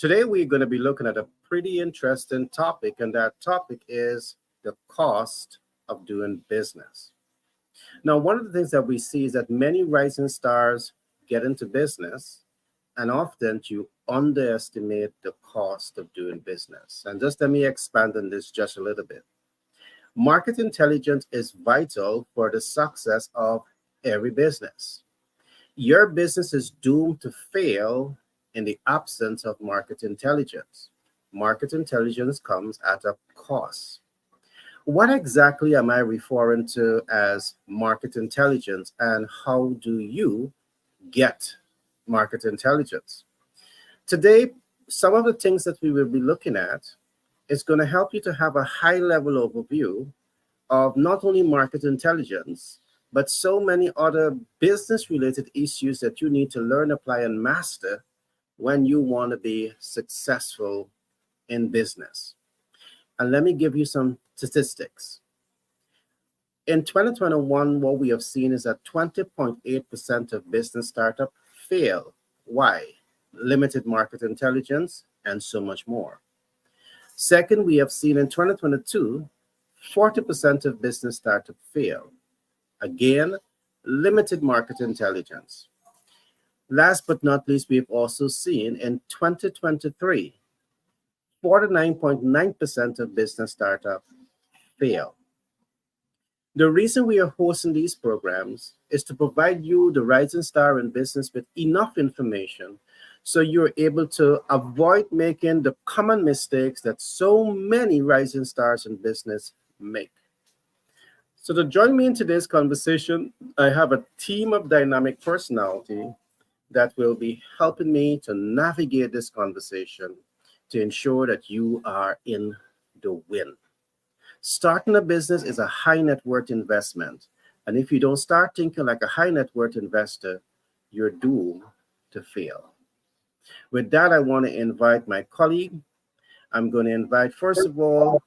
Today, we're going to be looking at a pretty interesting topic, and that topic is the cost of doing business. Now, one of the things that we see is that many rising stars get into business, and often you underestimate the cost of doing business. And just let me expand on this just a little bit. Market intelligence is vital for the success of every business. Your business is doomed to fail in the absence of market intelligence. Market intelligence comes at a cost. What exactly am I referring to as market intelligence, and how do you get market intelligence? Today, some of the things that we will be looking at is going to help you to have a high level overview of not only market intelligence, but so many other business related issues that you need to learn, apply, and master when you want to be successful in business. And let me give you some statistics. In 2021, what we have seen is that 20.8% of business startups fail. Why? Limited market intelligence and so much more. Second, we have seen in 2022, 40% of business startups fail. Again, limited market intelligence. Last but not least, we've also seen in 2023, 49.9% of business startups fail. The reason we are hosting these programs is to provide you, the rising star in business, with enough information so you're able to avoid making the common mistakes that so many rising stars in business make. So to join me in today's conversation, I have a team of dynamic personality that will be helping me to navigate this conversation to ensure that you are in the win. Starting a business is a high net worth investment. And if you don't start thinking like a high net worth investor, you're doomed to fail. With that, I want to invite my colleague. I'm going to invite, first of all,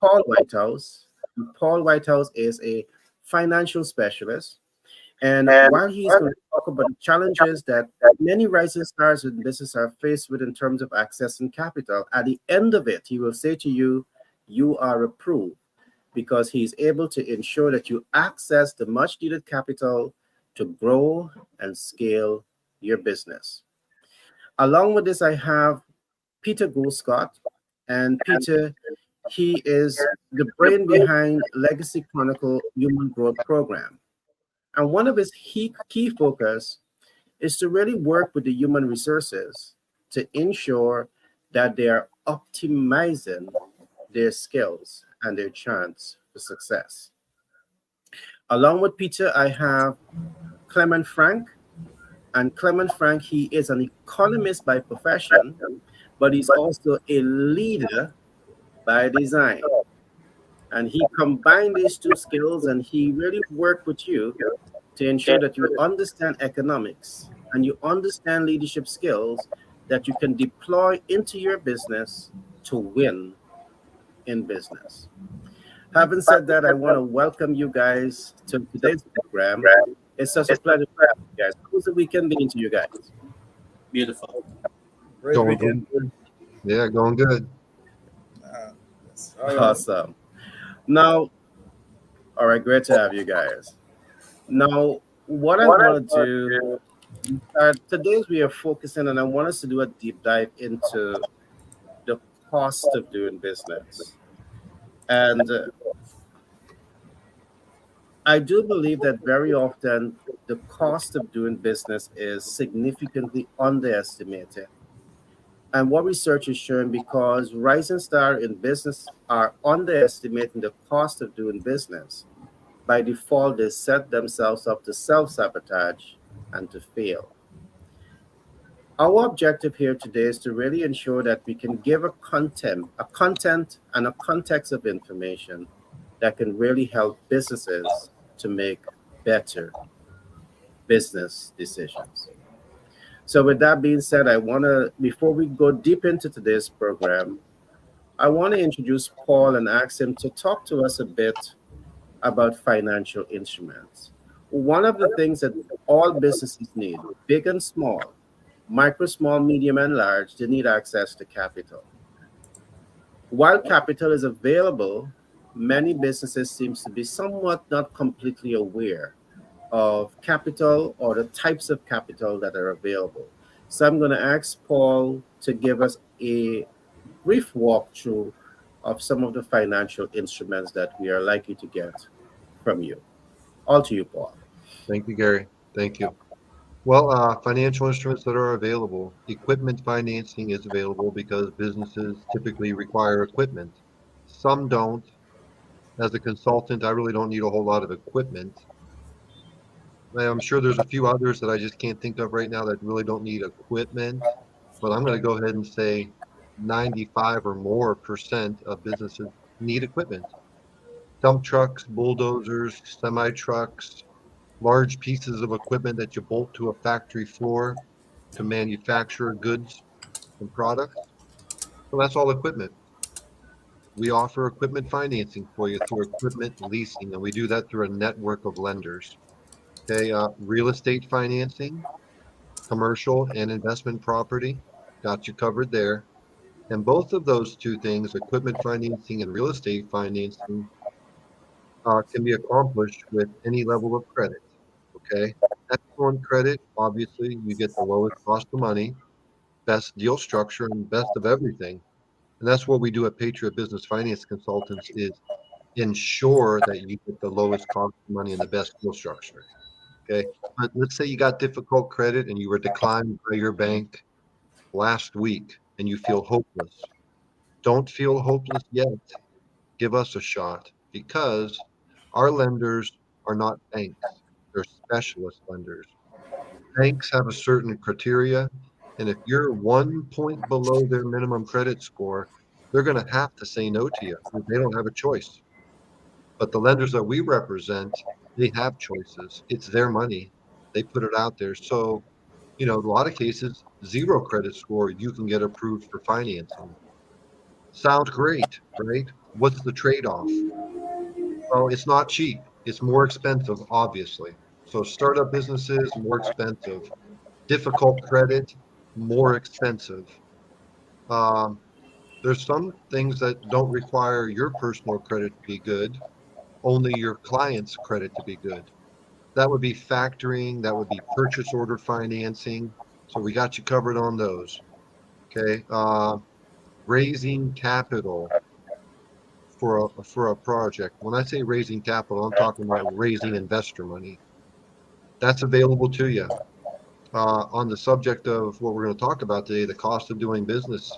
Paul Whitehouse. Paul Whitehouse is a financial specialist. And while he's going to talk about the challenges that many rising stars in business are faced with in terms of accessing capital, at the end of it, he will say to you, you are approved, because he's able to ensure that you access the much needed capital to grow and scale your business. Along with this, I have Peter Goulscott. And Peter, he is the brain behind Legacy Chronicle Human Growth Program. And one of his key focus is to really work with the human resources to ensure that they are optimizing their skills and their chance for success. Along with Peter, I have Clement Frank. And Clement Frank, he is an economist by profession, but he's also a leader by design. And he combined these two skills, and he really worked with you to ensure that you understand economics and you understand leadership skills that you can deploy into your business to win in business. Having said that, I want to welcome you guys to today's program. It's such a pleasure to have you guys. How's the weekend been to you guys? Beautiful. Great Going weekend. good. Yeah, going good. Awesome. Now, all right, great to have you guys. Now, what I want to do, today we are focusing, and I want us to do a deep dive into the cost of doing business. And I do believe that very often the cost of doing business is significantly underestimated. And what research is showing, because rising star in business are underestimating the cost of doing business, by default, they set themselves up to self-sabotage and to fail. Our objective here today is to really ensure that we can give a content and a context of information that can really help businesses to make better business decisions. So with that being said, before we go deep into today's program, I want to introduce Paul and ask him to talk to us a bit about financial instruments. One of the things that all businesses need, big and small, Micro, small, medium, and large, they need access to capital. While capital is available, many businesses seems to be somewhat not completely aware of capital or the types of capital that are available. So I'm going to ask Paul to give us a brief walkthrough of some of the financial instruments that we are likely to get from you. All to you, Paul. Thank you, Gary. Thank you. Well, financial instruments that are available. Equipment financing is available because businesses typically require equipment. Some don't. As a consultant, I really don't need a whole lot of equipment. I'm sure there's a few others that I just can't think of right now that really don't need equipment. But I'm going to go ahead and say 95 or more percent of businesses need equipment. Dump trucks, bulldozers, semi trucks, large pieces of equipment that you bolt to a factory floor to manufacture goods and products. So that's all equipment. We offer equipment financing for you through equipment leasing, and we do that through a network of lenders. Okay, real estate financing, commercial and investment property, got you covered there. And both of those two things, equipment financing and real estate financing, can be accomplished with any level of credit. Okay, excellent credit, obviously, you get the lowest cost of money, best deal structure, and best of everything. And that's what we do at Patriot Business Finance Consultants is ensure that you get the lowest cost of money and the best deal structure. Okay. But let's say you got difficult credit and you were declined by your bank last week and you feel hopeless. Don't feel hopeless yet. Give us a shot because our lenders are not banks. They're specialist lenders. Banks have a certain criteria, and if you're 1 point below their minimum credit score, they're going to have to say no to you. They don't have a choice. But the lenders that we represent, they have choices. It's their money. They put it out there. So, a lot of cases, zero credit score, you can get approved for financing. Sounds great, right? What's the trade-off? Well, it's not cheap. It's more expensive, obviously. So startup businesses, more expensive. Difficult credit, more expensive. Um, there's some things that don't require your personal credit to be good, only your client's credit to be good. That would be factoring, that would be purchase order financing. So we got you covered on those. Okay. Raising capital for a project. When I say raising capital, I'm talking about raising investor money. That's available to you. On the subject of what we're going to talk about today, the cost of doing business.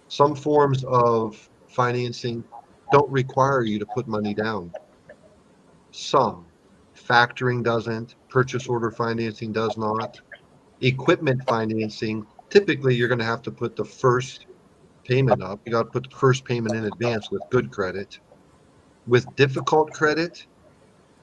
Some forms of financing don't require you to put money down. Some. Factoring doesn't, purchase order financing does not. Equipment financing, typically you're going to have to put the first payment up. You got to put the first payment in advance with good credit. With difficult credit,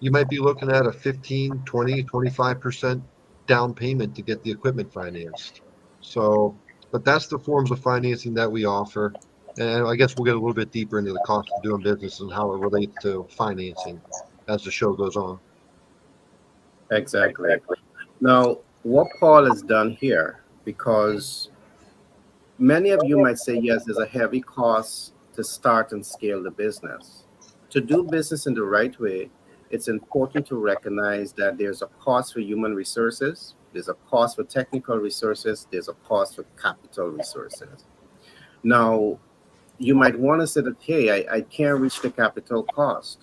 you might be looking at a 15, 20, 25% down payment to get the equipment financed. So, but that's the forms of financing that we offer. And I guess we'll get a little bit deeper into the cost of doing business and how it relates to financing as the show goes on. Exactly. Now, what Paul has done here, because many of you might say, yes, there's a heavy cost to start and scale the business. To do business in the right way, it's important to recognize that there's a cost for human resources, there's a cost for technical resources, there's a cost for capital resources. Now, you might want to say that, hey, I can't reach the capital cost.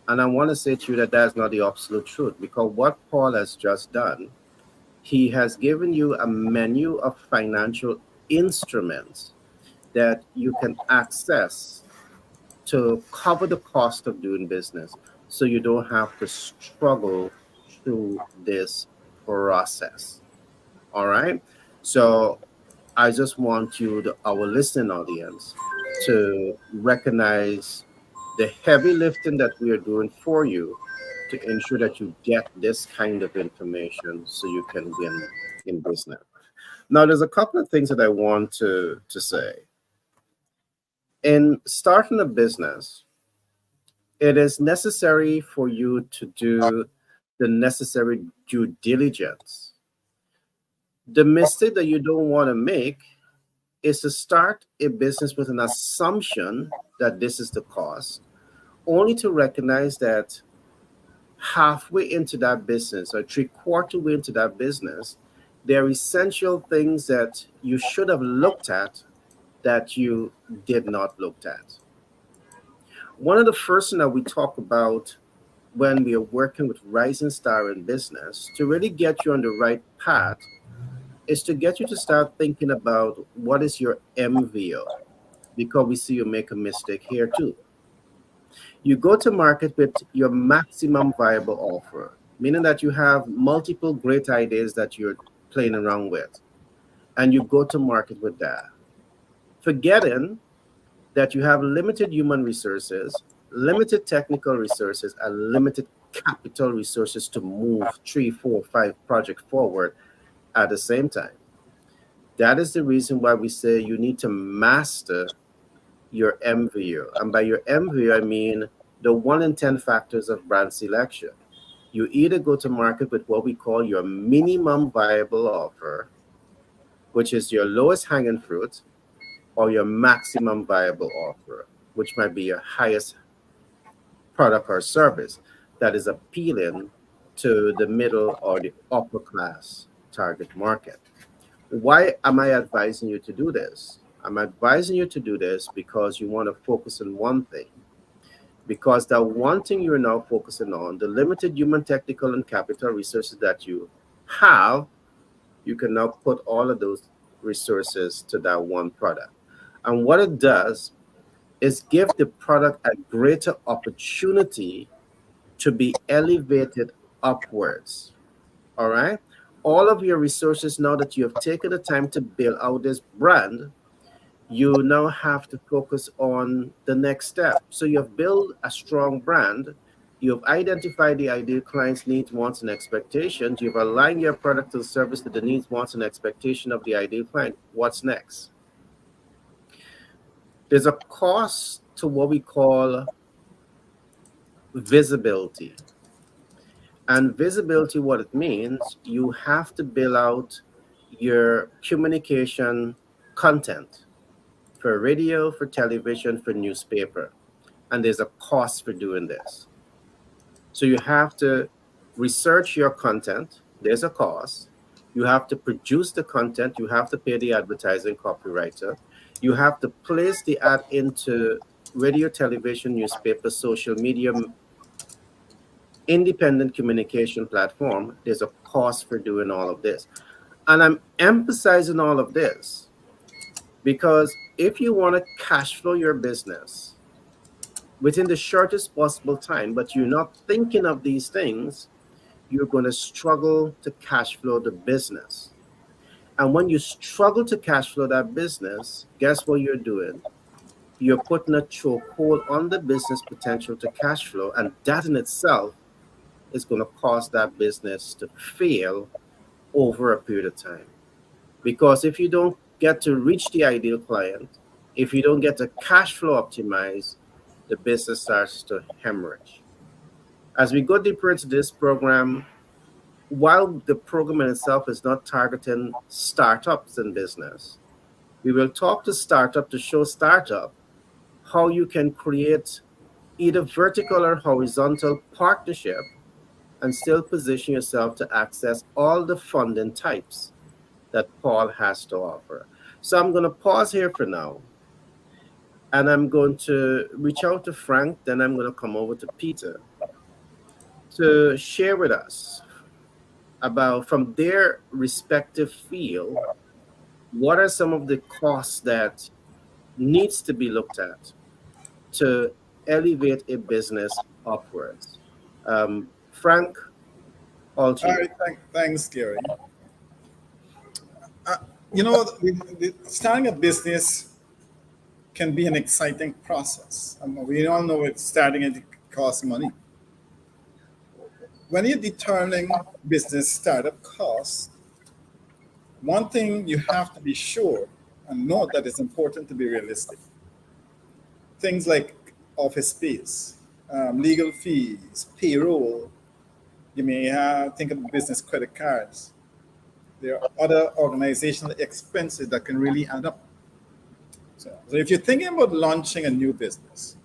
And I want to say to you that that's not the absolute truth, because what Paul has just done, he has given you a menu of financial instruments that you can access to cover the cost of doing business so you don't have to struggle through this process. All right. So I just want you, our listening audience, to recognize the heavy lifting that we are doing for you to ensure that you get this kind of information so you can win in business. Now, there's a couple of things that I want to say. In starting a business, it is necessary for you to do the necessary due diligence. The mistake that you don't want to make is to start a business with an assumption that this is the cost, only to recognize that halfway into that business or three-quarter way into that business, there are essential things that you should have looked at that you did not look at. One of the first things that we talk about when we are working with Rising Star in business to really get you on the right path is to get you to start thinking about what is your MVO, because we see you make a mistake here too. You go to market with your maximum viable offer, meaning that you have multiple great ideas that you're playing around with, and you go to market with that, forgetting that you have limited human resources, limited technical resources, and limited capital resources to move three, four, five projects forward at the same time. That is the reason why we say you need to master your MVO. And by your MVO, I mean the 1 in 10 factors of brand selection. You either go to market with what we call your minimum viable offer, which is your lowest hanging fruit, or your maximum viable offer, which might be your highest product or service that is appealing to the middle or the upper class target market. Why am I advising you to do this? I'm advising you to do this because you want to focus on one thing. Because that one thing you're now focusing on, the limited human, technical, and capital resources that you have, you can now put all of those resources to that one product. And what it does is give the product a greater opportunity to be elevated upwards. All right. All of your resources, now that you have taken the time to build out this brand, you now have to focus on the next step. So you have built a strong brand. You have identified the ideal client's needs, wants, and expectations. You've aligned your product or service to the needs, wants, and expectation of the ideal client. What's next? There's a cost to what we call visibility. And visibility, what it means, you have to build out your communication content for radio, for television, for newspaper. And there's a cost for doing this. So you have to research your content. There's a cost. You have to produce the content. You have to pay the advertising copywriter. You have to place the ad into radio, television, newspaper, social media, independent communication platform. There's a cost for doing all of this. And I'm emphasizing all of this because if you want to cash flow your business within the shortest possible time, but you're not thinking of these things, you're going to struggle to cash flow the business. And when you struggle to cash flow that business, guess what you're doing? You're putting a chokehold on the business potential to cash flow. And that in itself is going to cause that business to fail over a period of time. Because if you don't get to reach the ideal client, if you don't get to cash flow optimize, the business starts to hemorrhage. As we go deeper into this program, while the program in itself is not targeting startups in business, we will talk to startup to show startup how you can create either vertical or horizontal partnership and still position yourself to access all the funding types that Paul has to offer. So I'm going to pause here for now, and I'm going to reach out to Frank, then I'm going to come over to Peter to share with us about, from their respective field, what are some of the costs that needs to be looked at to elevate a business upwards. Frank, all to All you. right, thanks, Gary. Uh, Starting a business can be an exciting process. We all know it's starting it costs money. When you're determining business startup costs, one thing you have to be sure and note that it's important to be realistic. Things like office space, legal fees, payroll. You may think of business credit cards. There are other organizational expenses that can really add up. So if you're thinking about launching a new business,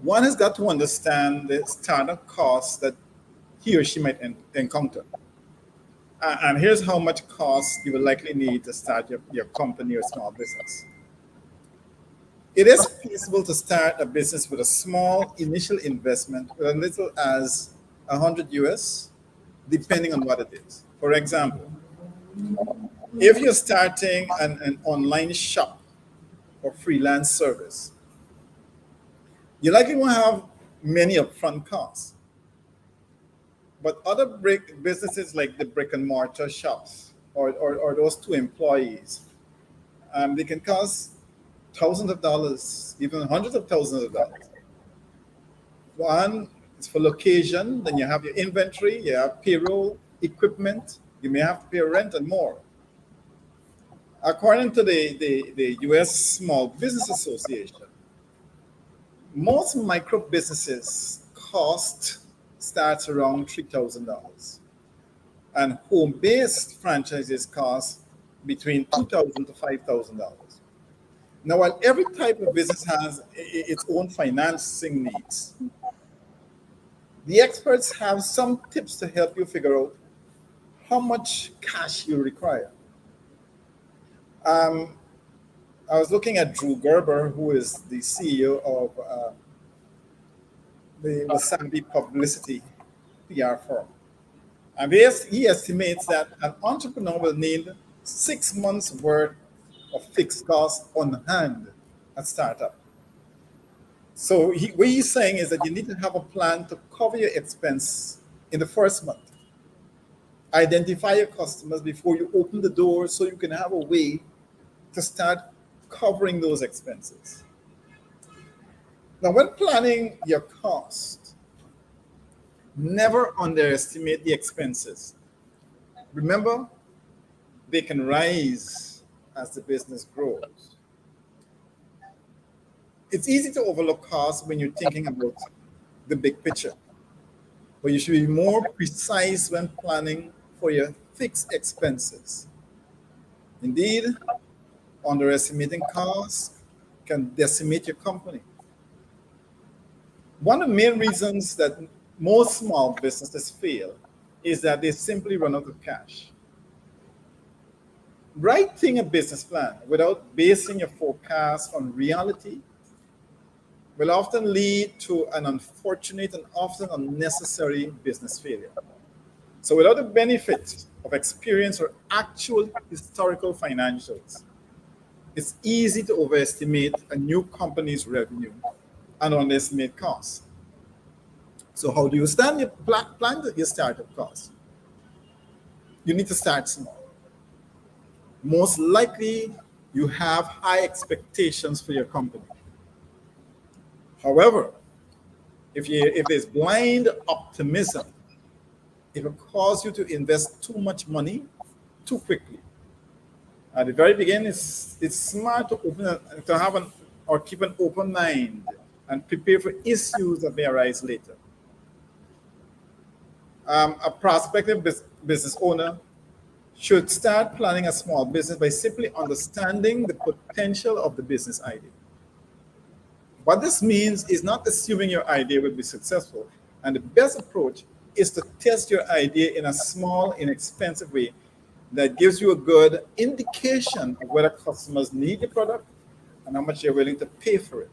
one has got to understand the startup costs that he or she might encounter. And here's how much cost you will likely need to start your company or small business. It is feasible to start a business with a small initial investment with as little as 100 US, depending on what it is. For example, if you're starting an online shop or freelance service, you likely won't have many upfront costs. But other businesses like the brick and mortar shops or those two employees, they can cost thousands of dollars, even hundreds of thousands of dollars. One is for location, then you have your inventory, you have payroll, equipment, you may have to pay rent and more. According to the US Small Business Association, most micro businesses cost starts around $3,000, and home-based franchises cost between $2,000 to $5,000. Now, while every type of business has its own financing needs, the experts have some tips to help you figure out how much cash you require. I was looking at Drew Gerber, who is the CEO of the Wasabi Publicity PR firm. And he estimates that an entrepreneur will need 6 months' worth of fixed costs on hand at startup. So what he's saying is that you need to have a plan to cover your expense in the first month. Identify your customers before you open the door so you can have a way to start covering those expenses. Now, when planning your cost, never underestimate the expenses. Remember, they can rise as the business grows. It's easy to overlook costs when you're thinking about the big picture, but you should be more precise when planning for your fixed expenses. Indeed, underestimating costs can decimate your company. One of the main reasons that most small businesses fail is that they simply run out of cash. Writing a business plan without basing your forecast on reality will often lead to an unfortunate and often unnecessary business failure. So without the benefit of experience or actual historical financials, it's easy to overestimate a new company's revenue and underestimate costs. So how do you plan your startup costs? You need to start small. Most likely, you have high expectations for your company. However, if there's blind optimism, it will cause you to invest too much money too quickly. At the very beginning, it's smart to keep an open mind and prepare for issues that may arise later. A prospective business owner should start planning a small business by simply understanding the potential of the business idea. What this means is not assuming your idea will be successful, and the best approach is to test your idea in a small, inexpensive way that gives you a good indication of whether customers need your product and how much they're willing to pay for it.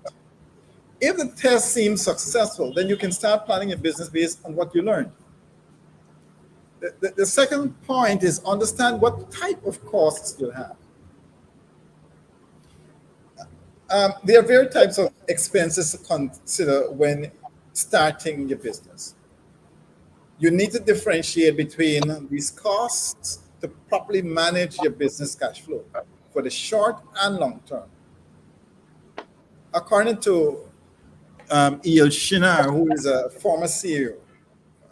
If the test seems successful, then you can start planning your business based on what you learned. The second point is understand what type of costs you'll have. There are various types of expenses to consider when starting your business. You need to differentiate between these costs to properly manage your business cash flow for the short and long term. According to E.L. Shinar, who is a former CEO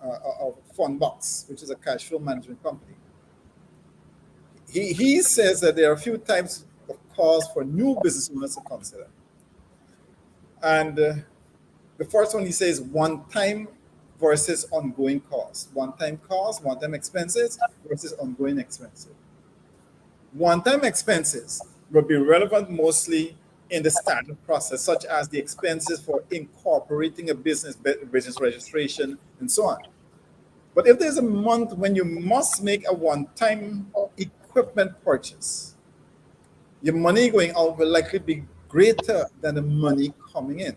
of Fundbox, which is a cash flow management company, he says that there are a few types of costs for new business owners to consider. And the first one he says one-time versus ongoing costs. One-time costs, one-time expenses versus ongoing expenses. One-time expenses will be relevant mostly in the startup process, such as the expenses for incorporating a business registration, and so on. But if there's a month when you must make a one-time equipment purchase, your money going out will likely be greater than the money coming in.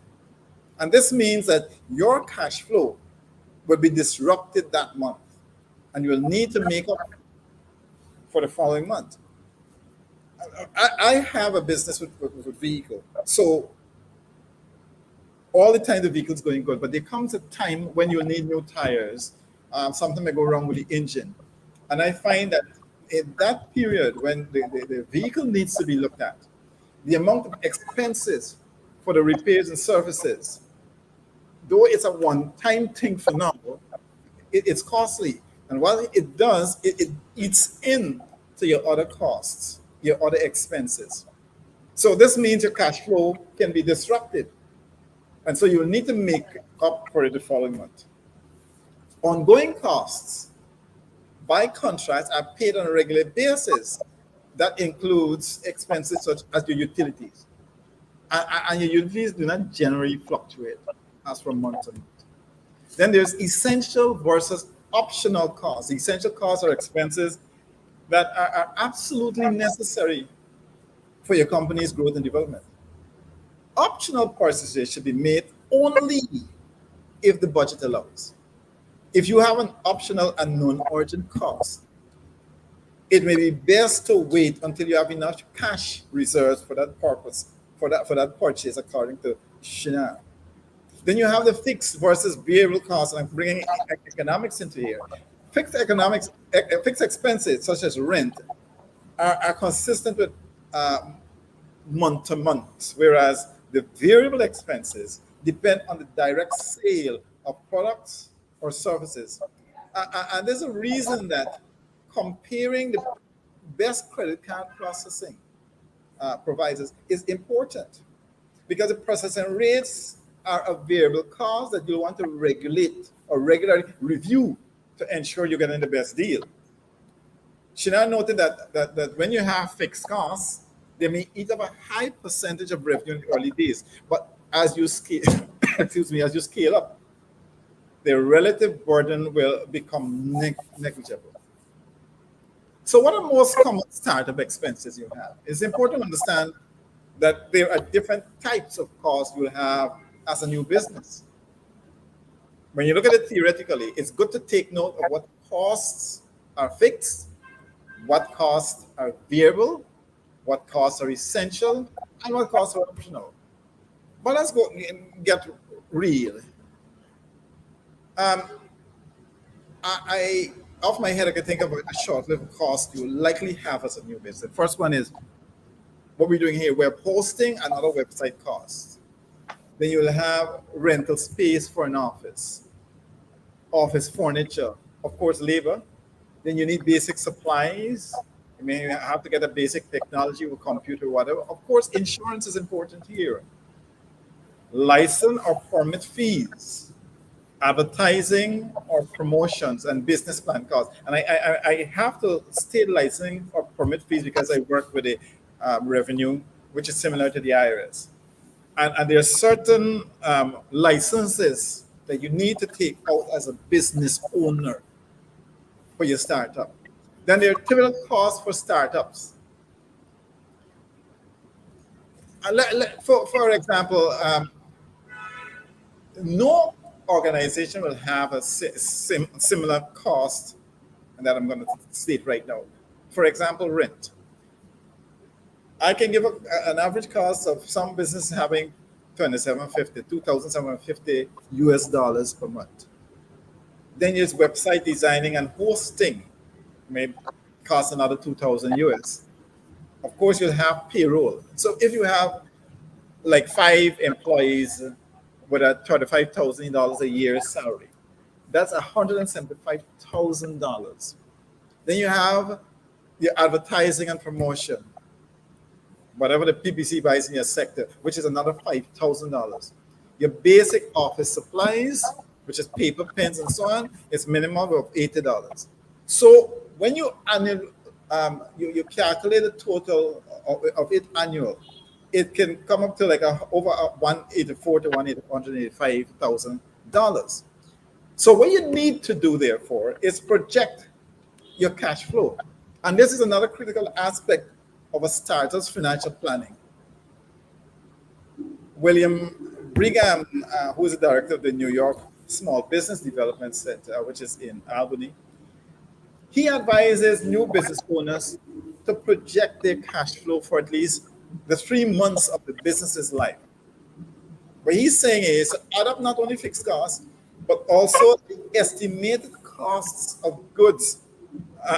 And this means that your cash flow will be disrupted that month, and you will need to make up for the following month. I have a business with vehicle, so all the time the vehicle's going good, but there comes a time when you need new tires. Something may go wrong with the engine, and I find that in that period when the vehicle needs to be looked at, the amount of expenses for the repairs and services, though it's a one-time thing for now, it's costly. And while it does, it eats into your other costs, your other expenses. So this means your cash flow can be disrupted. And so you'll need to make up for it the following month. Ongoing costs, by contrast, are paid on a regular basis. That includes expenses such as your utilities. And your utilities do not generally fluctuate as from month to month. Then there's essential versus optional costs. Essential costs are expenses that are absolutely necessary for your company's growth and development. Optional purchases should be made only if the budget allows. If you have an optional and non-urgent cost, it may be best to wait until you have enough cash reserves for that purpose, for that purchase, according to Shinar. Then you have the fixed versus variable costs, and I'm bringing economics into here. Fixed expenses such as rent are consistent with month to month, whereas the variable expenses depend on the direct sale of products or services. And there's a reason that comparing the best credit card processing providers is important, because the processing rates are a variable cost that you want to regulate or regularly review to ensure you're getting the best deal. Shinar noted that when you have fixed costs, they may eat up a high percentage of revenue in the early days, but as you scale, as you scale up, the relative burden will become negligible. So what are most common startup expenses you have? It's important to understand that there are different types of costs you'll have as a new business. When you look at it theoretically, it's good to take note of what costs are fixed, what costs are variable, what costs are essential, and what costs are optional. But let's go and get real. I off my head, I can think of a short-lived cost you likely have as a new business. The first one is what we're doing here, web hosting and other website costs. Then you will have rental space for an office furniture, of course, labor. Then you need basic supplies. You may have to get a basic technology or computer, whatever. Of course, insurance is important here. License or permit fees, advertising or promotions, and business plan costs. And I have to state licensing or permit fees because I work with a revenue, which is similar to the IRS. And there are certain licenses that you need to take out as a business owner for your startup. Then there are typical costs for startups. For example, no organization will have a similar cost that I'm going to state right now. For example, rent. I can give an average cost of some business having $2,750 US per month. Then there's website designing and hosting, may cost another 2,000 US. Of course, you'll have payroll. So if you have like 5 employees with a $35,000 a year salary, that's $175,000. Then you have your advertising and promotion, whatever the PPC buys in your sector, which is another $5,000. Your basic office supplies, which is paper, pens, and so on, is minimum of $80. So when you you calculate the total of it annual, it can come up to like over $184,000 to $185,000. So what you need to do, therefore, is project your cash flow. And this is another critical aspect of a starter's financial planning. William Brigham, who is the director of the New York Small Business Development Center, which is in Albany, he advises new business owners to project their cash flow for at least the 3 months of the business's life. What he's saying is add up not only fixed costs, but also the estimated costs of goods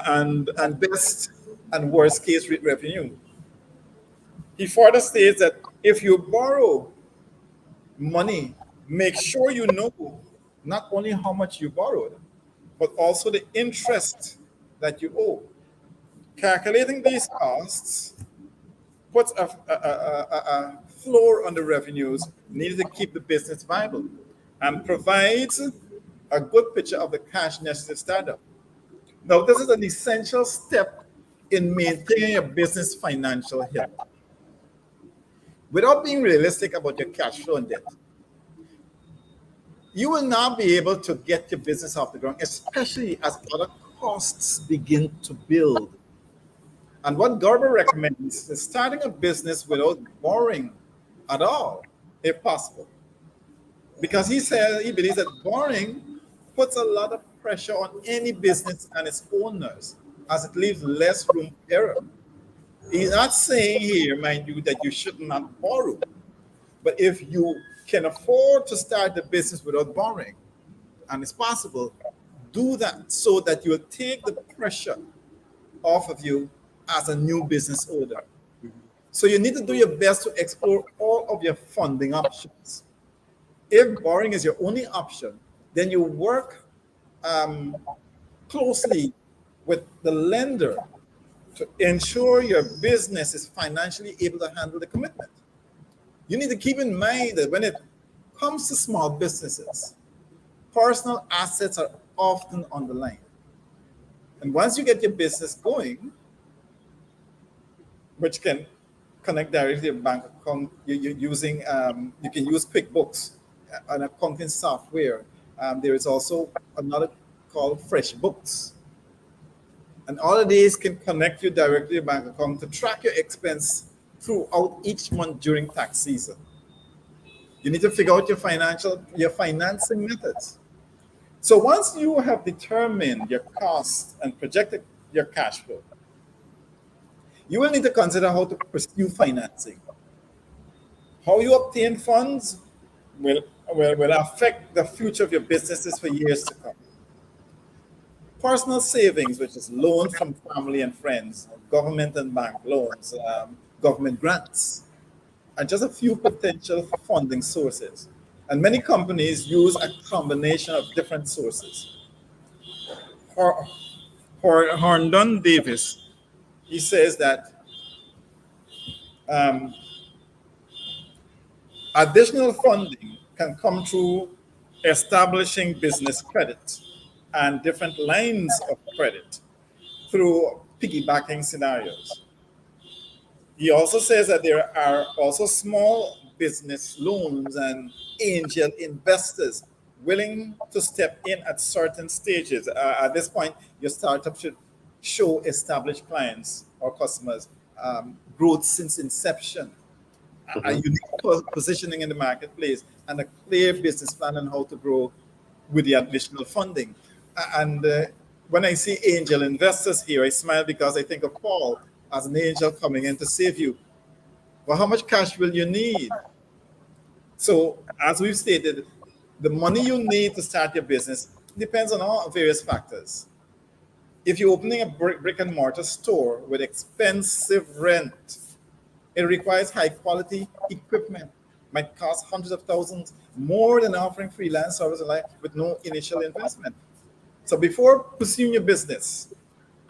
and best and worst case revenue. He further states that if you borrow money, make sure you know not only how much you borrowed, but also the interest that you owe. Calculating these costs puts a floor on the revenues needed to keep the business viable and provides a good picture of the cash necessary to start up. Now, this is an essential step in maintaining a business financial health. Without being realistic about your cash flow and debt, you will not be able to get your business off the ground, especially as other costs begin to build. And what Garber recommends is starting a business without borrowing at all, if possible. Because he says he believes that borrowing puts a lot of pressure on any business and its owners, as it leaves less room for error. He's not saying here, mind you, that you should not borrow. But if you can afford to start the business without borrowing, and it's possible, do that so that you'll take the pressure off of you as a new business owner. So you need to do your best to explore all of your funding options. If borrowing is your only option, then you work closely with the lender to ensure your business is financially able to handle the commitment. You need to keep in mind that when it comes to small businesses, personal assets are often on the line. And once you get your business going, which can connect directly to your bank account, you can use QuickBooks, an accounting software. There is also another called FreshBooks. And all of these can connect you directly to your bank account to track your expense throughout each month during tax season. You need to figure out your financing methods. So once you have determined your costs and projected your cash flow, you will need to consider how to pursue financing. How you obtain funds will affect the future of your businesses for years to come. Personal savings, which is loans from family and friends, government and bank loans, government grants, are just a few potential funding sources. And many companies use a combination of different sources. Herndon Davis, he says that additional funding can come through establishing business credit and different lines of credit through piggybacking scenarios. He also says that there are also small business loans and angel investors willing to step in at certain stages. At this point, your startup should show established clients or customers, growth since inception, a unique positioning in the marketplace, and a clear business plan on how to grow with the additional funding. And when I see angel investors here, I smile because I think of Paul as an angel coming in to save you. Well, how much cash will you need? So, as we've stated, the money you need to start your business depends on all various factors. If you're opening a brick and mortar store with expensive rent, it requires high quality equipment, might cost hundreds of thousands more than offering freelance service with no initial investment. So before pursuing your business,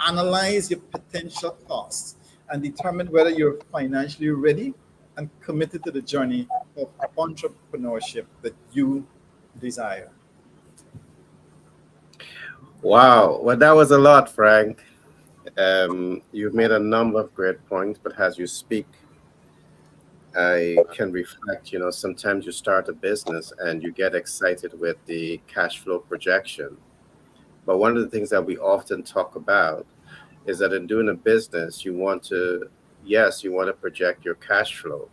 analyze your potential costs and determine whether you're financially ready and committed to the journey of entrepreneurship that you desire. Wow. Well, that was a lot, Frank. You've made a number of great points, but as you speak, I can reflect, sometimes you start a business and you get excited with the cash flow projection. But one of the things that we often talk about is that in doing a business, yes, you want to project your cash flow,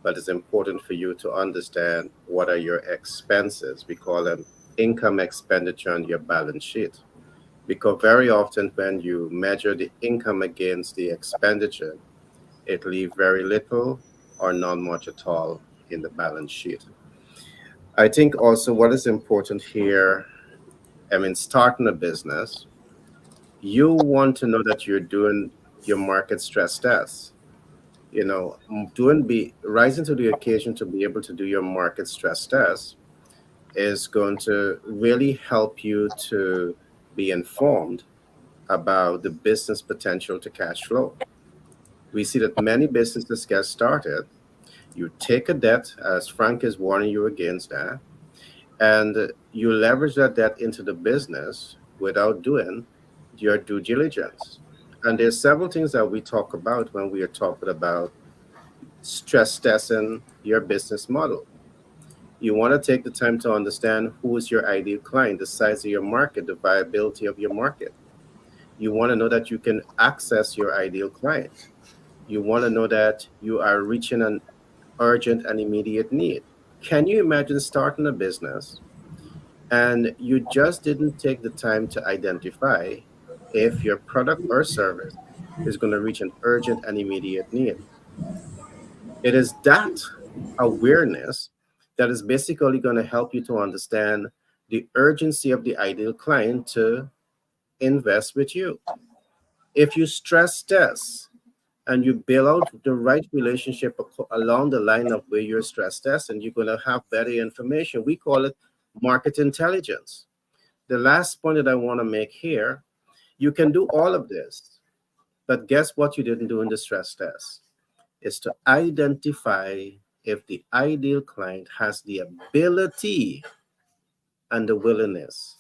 but it's important for you to understand what are your expenses. We call them income expenditure on your balance sheet. Because very often when you measure the income against the expenditure, it leaves very little or not much at all in the balance sheet. I think also what is important here, I mean, starting a business, you want to know that you're doing your market stress tests. Doing be rising to the occasion to be able to do your market stress test is going to really help you to be informed about the business potential to cash flow. We see that many businesses get started. You take a debt, as Frank is warning you against that, and you leverage that debt into the business without doing your due diligence. And there's several things that we talk about when we are talking about stress testing your business model. You want to take the time to understand who is your ideal client, the size of your market, the viability of your market. You want to know that you can access your ideal client. You want to know that you are reaching an urgent and immediate need. Can you imagine starting a business and you just didn't take the time to identify if your product or service is going to reach an urgent and immediate need? It is that awareness that is basically going to help you to understand the urgency of the ideal client to invest with you. If you stress test and you build out the right relationship along the line of where you're stress testing, you're going to have better information. We call it market intelligence. The last point that I want to make here, you can do all of this, but guess what you didn't do in the stress test? Is to identify if the ideal client has the ability and the willingness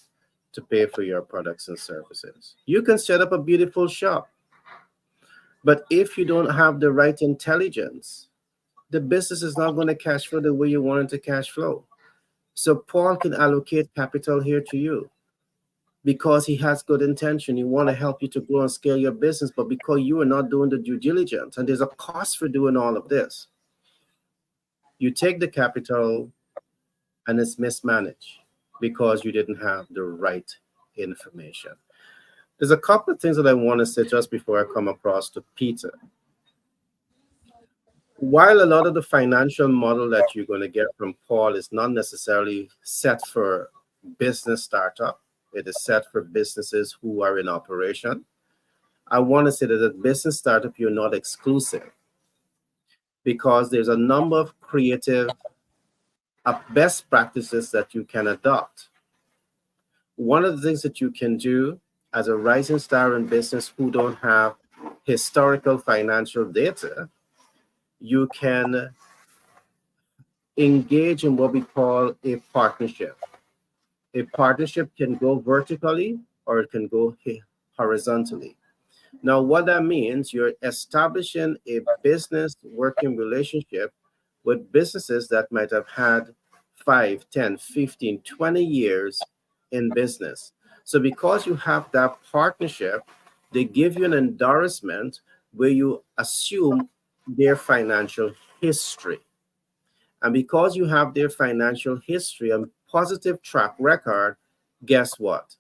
to pay for your products and services. You can set up a beautiful shop, but if you don't have the right intelligence, the business is not going to cash flow the way you want it to cash flow. So Paul can allocate capital here to you because he has good intention. He want to help you to grow and scale your business, but because you are not doing the due diligence, and there's a cost for doing all of this, you take the capital and it's mismanaged because you didn't have the right information. There's a couple of things that I want to say just before I come across to Peter. While a lot of the financial model that you're going to get from Paul is not necessarily set for business startup, it is set for businesses who are in operation. I want to say that at business startup, you're not exclusive because there's a number of creative best practices that you can adopt. One of the things that you can do as a rising star in business who don't have historical financial data, you can engage in what we call a partnership. A partnership can go vertically or it can go horizontally. Now, what that means, you're establishing a business working relationship with businesses that might have had 5, 10, 15, 20 years in business. So because you have that partnership, they give you an endorsement where you assume their financial history. And because you have their financial history and positive track record, guess what?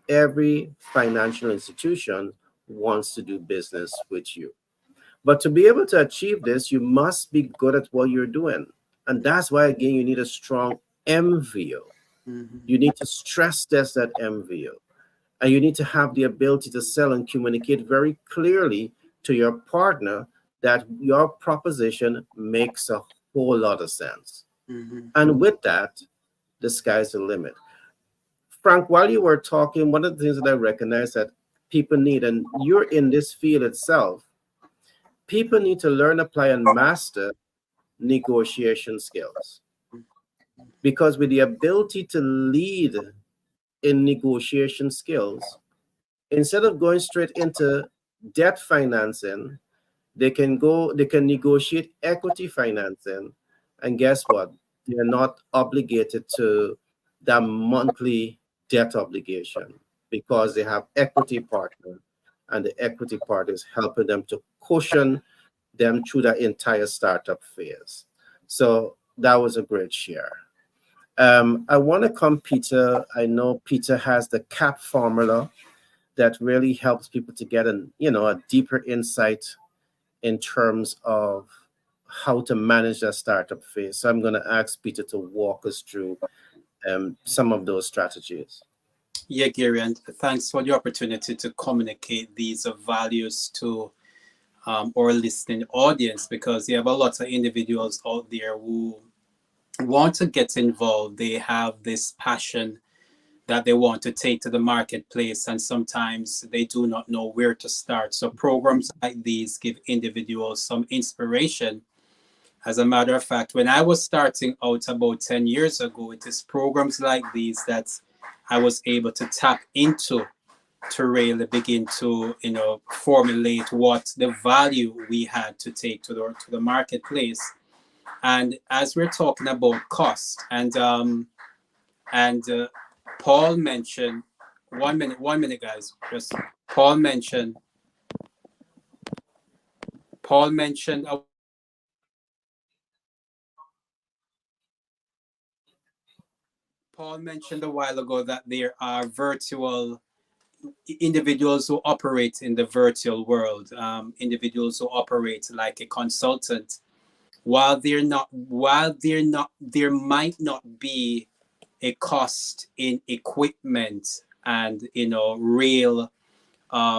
Every financial institution wants to do business with you. But to be able to achieve this, you must be good at what you're doing. And that's why, again, you need a strong MVO. You need to stress test that MVO. And you need to have the ability to sell and communicate very clearly to your partner that your proposition makes a whole lot of sense. And with that, the sky's the limit. Frank, while you were talking, one of the things that I recognize that people need, and you're in this field itself, people need to learn, apply, and master negotiation skills. Because with the ability to lead in negotiation skills, instead of going straight into debt financing, they can negotiate equity financing. And guess what? They're not obligated to that monthly debt obligation because they have equity partner, and the equity partner is helping them to cushion them through that entire startup phase. So that was a great share. I want to come, Peter. I know Peter has the CAP formula that really helps people to get a deeper insight in terms of how to manage that startup phase. So I'm going to ask Peter to walk us through some of those strategies. Yeah, Gary, and thanks for the opportunity to communicate these values to our listening audience, because you have a lot of individuals out there who want to get involved. They have this passion that they want to take to the marketplace, and sometimes they do not know where to start. So programs like these give individuals some inspiration. As a matter of fact, when I was starting out about 10 years ago, it is programs like these that I was able to tap into to really begin to, formulate what the value we had to take to the marketplace. And as we're talking about cost, and Paul mentioned, one minute, guys. Just Paul mentioned a while ago that there are virtual individuals who operate in the virtual world, individuals who operate like a consultant. While there might not be a cost in equipment and real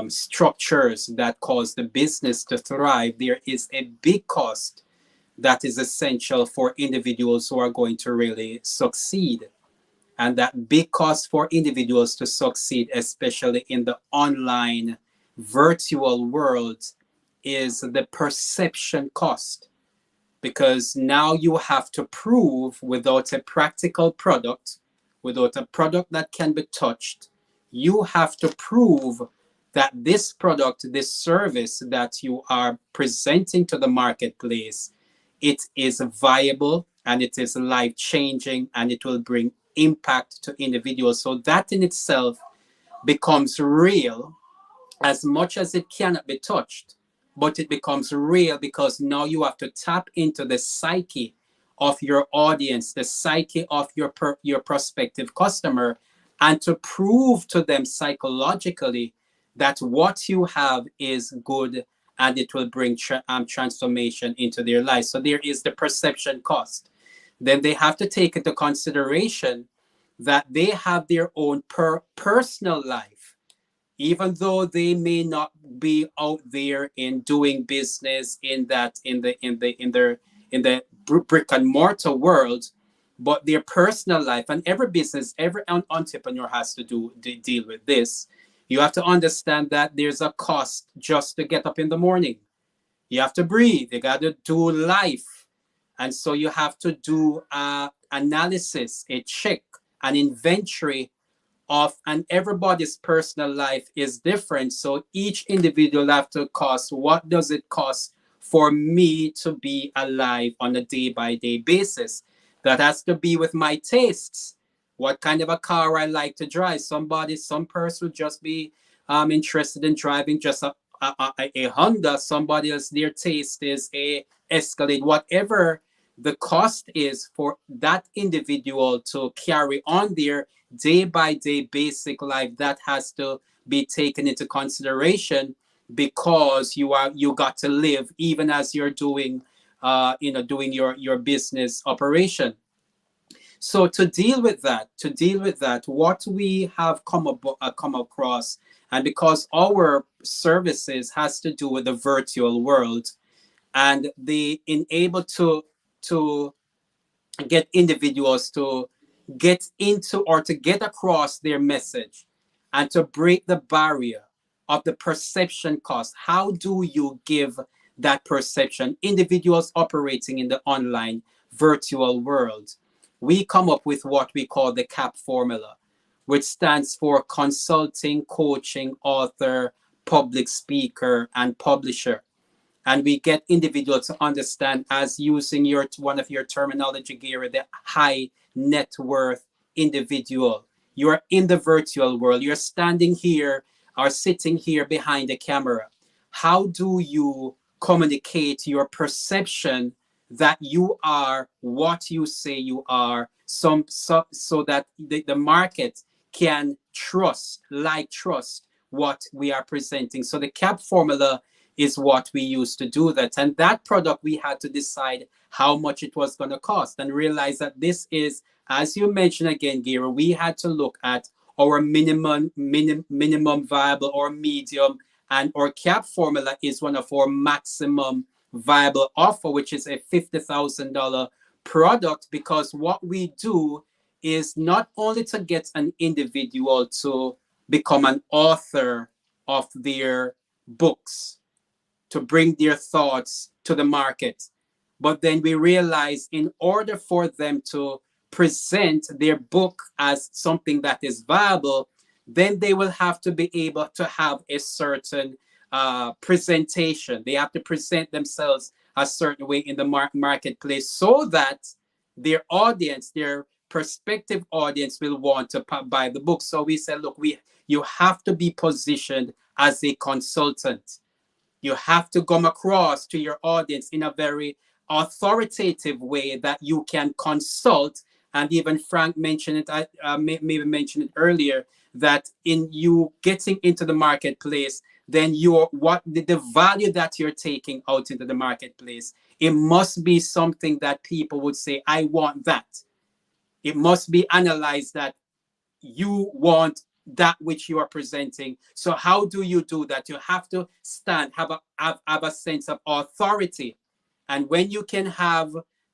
structures that cause the business to thrive, there is a big cost that is essential for individuals who are going to really succeed. And that big cost for individuals to succeed, especially in the online virtual world, is the perception cost. Because now you have to prove, without a practical product, without a product that can be touched, you have to prove that this product, this service that you are presenting to the marketplace, it is viable and it is life-changing and it will bring impact to individuals. So that in itself becomes real, as much as it cannot be touched, but it becomes real because now you have to tap into the psyche of your audience, the psyche of your prospective customer, and to prove to them psychologically that what you have is good and it will bring transformation into their life. So there is the perception cost. Then they have to take into consideration that they have their own personal life. Even though they may not be out there in doing business in the brick and mortar world, but their personal life, and every business, every entrepreneur has to deal with this. You have to understand that there's a cost just to get up in the morning. You have to breathe. You got to do life. And so you have to do analysis, a check, an inventory of, and everybody's personal life is different. So each individual have to cost, what does it cost for me to be alive on a day-by-day basis? That has to be with my tastes. What kind of a car I like to drive. Some person would just be interested in driving just a Honda. Somebody else, their taste is a Escalade. Whatever the cost is for that individual to carry on their day-by-day basic life, that has to be taken into consideration, because you got to live even as you're doing doing your business operation. So to deal with that, what we have come across, and because our services has to do with the virtual world, and they enable to get individuals to get into or to get across their message and to break the barrier of the perception cost. How do you give that perception? Individuals operating in the online virtual world, we come up with what we call the CAP formula. which stands for consulting, coaching, author, public speaker, and publisher. And we get individuals to understand, as using one of your terminology, Gary, the high net worth individual. You're in the virtual world. You're standing here or sitting here behind the camera. How do you communicate your perception that you are what you say you are, so that the market can trust what we are presenting? So the CAP formula is what we use to do that. And that product, we had to decide how much it was going to cost and realize that this is, as you mentioned again, Gary, we had to look at our minimum viable or medium, and our CAP formula is one of our maximum viable offer, which is a $50,000 product, because what we do is not only to get an individual to become an author of their books, to bring their thoughts to the market, but then we realize in order for them to present their book as something that is viable, then they will have to be able to have a certain presentation. They have to present themselves a certain way in the marketplace, so that their audience, their prospective audience, will want to buy the book. So we said, look, you have to be positioned as a consultant. You have to come across to your audience in a very authoritative way that you can consult. And even Frank mentioned it, I maybe mentioned it earlier, that in you getting into the marketplace, then the value that you're taking out into the marketplace, it must be something that people would say, I want that. It must be analyzed that you want that which you are presenting. So how do you do that? You have to stand, have a sense of authority. And when you can have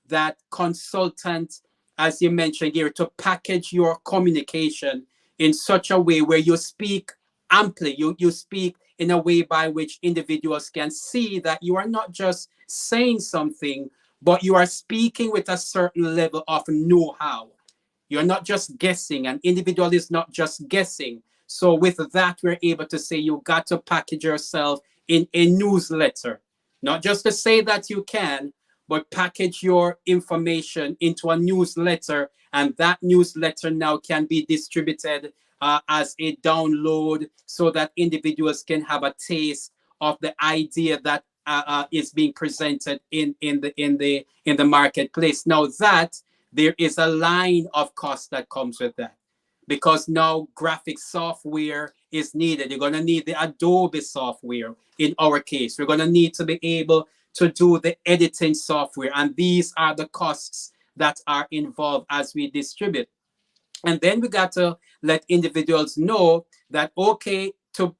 that consultant, as you mentioned here, to package your communication in such a way where you speak amply, you speak in a way by which individuals can see that you are not just saying something, but you are speaking with a certain level of know-how. You're not just guessing. An individual is not just guessing. So with that, we're able to say you got to package yourself in a newsletter. Not just to say that you can, but package your information into a newsletter. And that newsletter now can be distributed as a download, so that individuals can have a taste of the idea that is being presented in the marketplace. Now that there is a line of cost that comes with that, because now graphic software is needed. You're going to need the Adobe software. In our case, we're going to need to be able to do the editing software. And these are the costs that are involved as we distribute. And then we got to let individuals know that, okay, to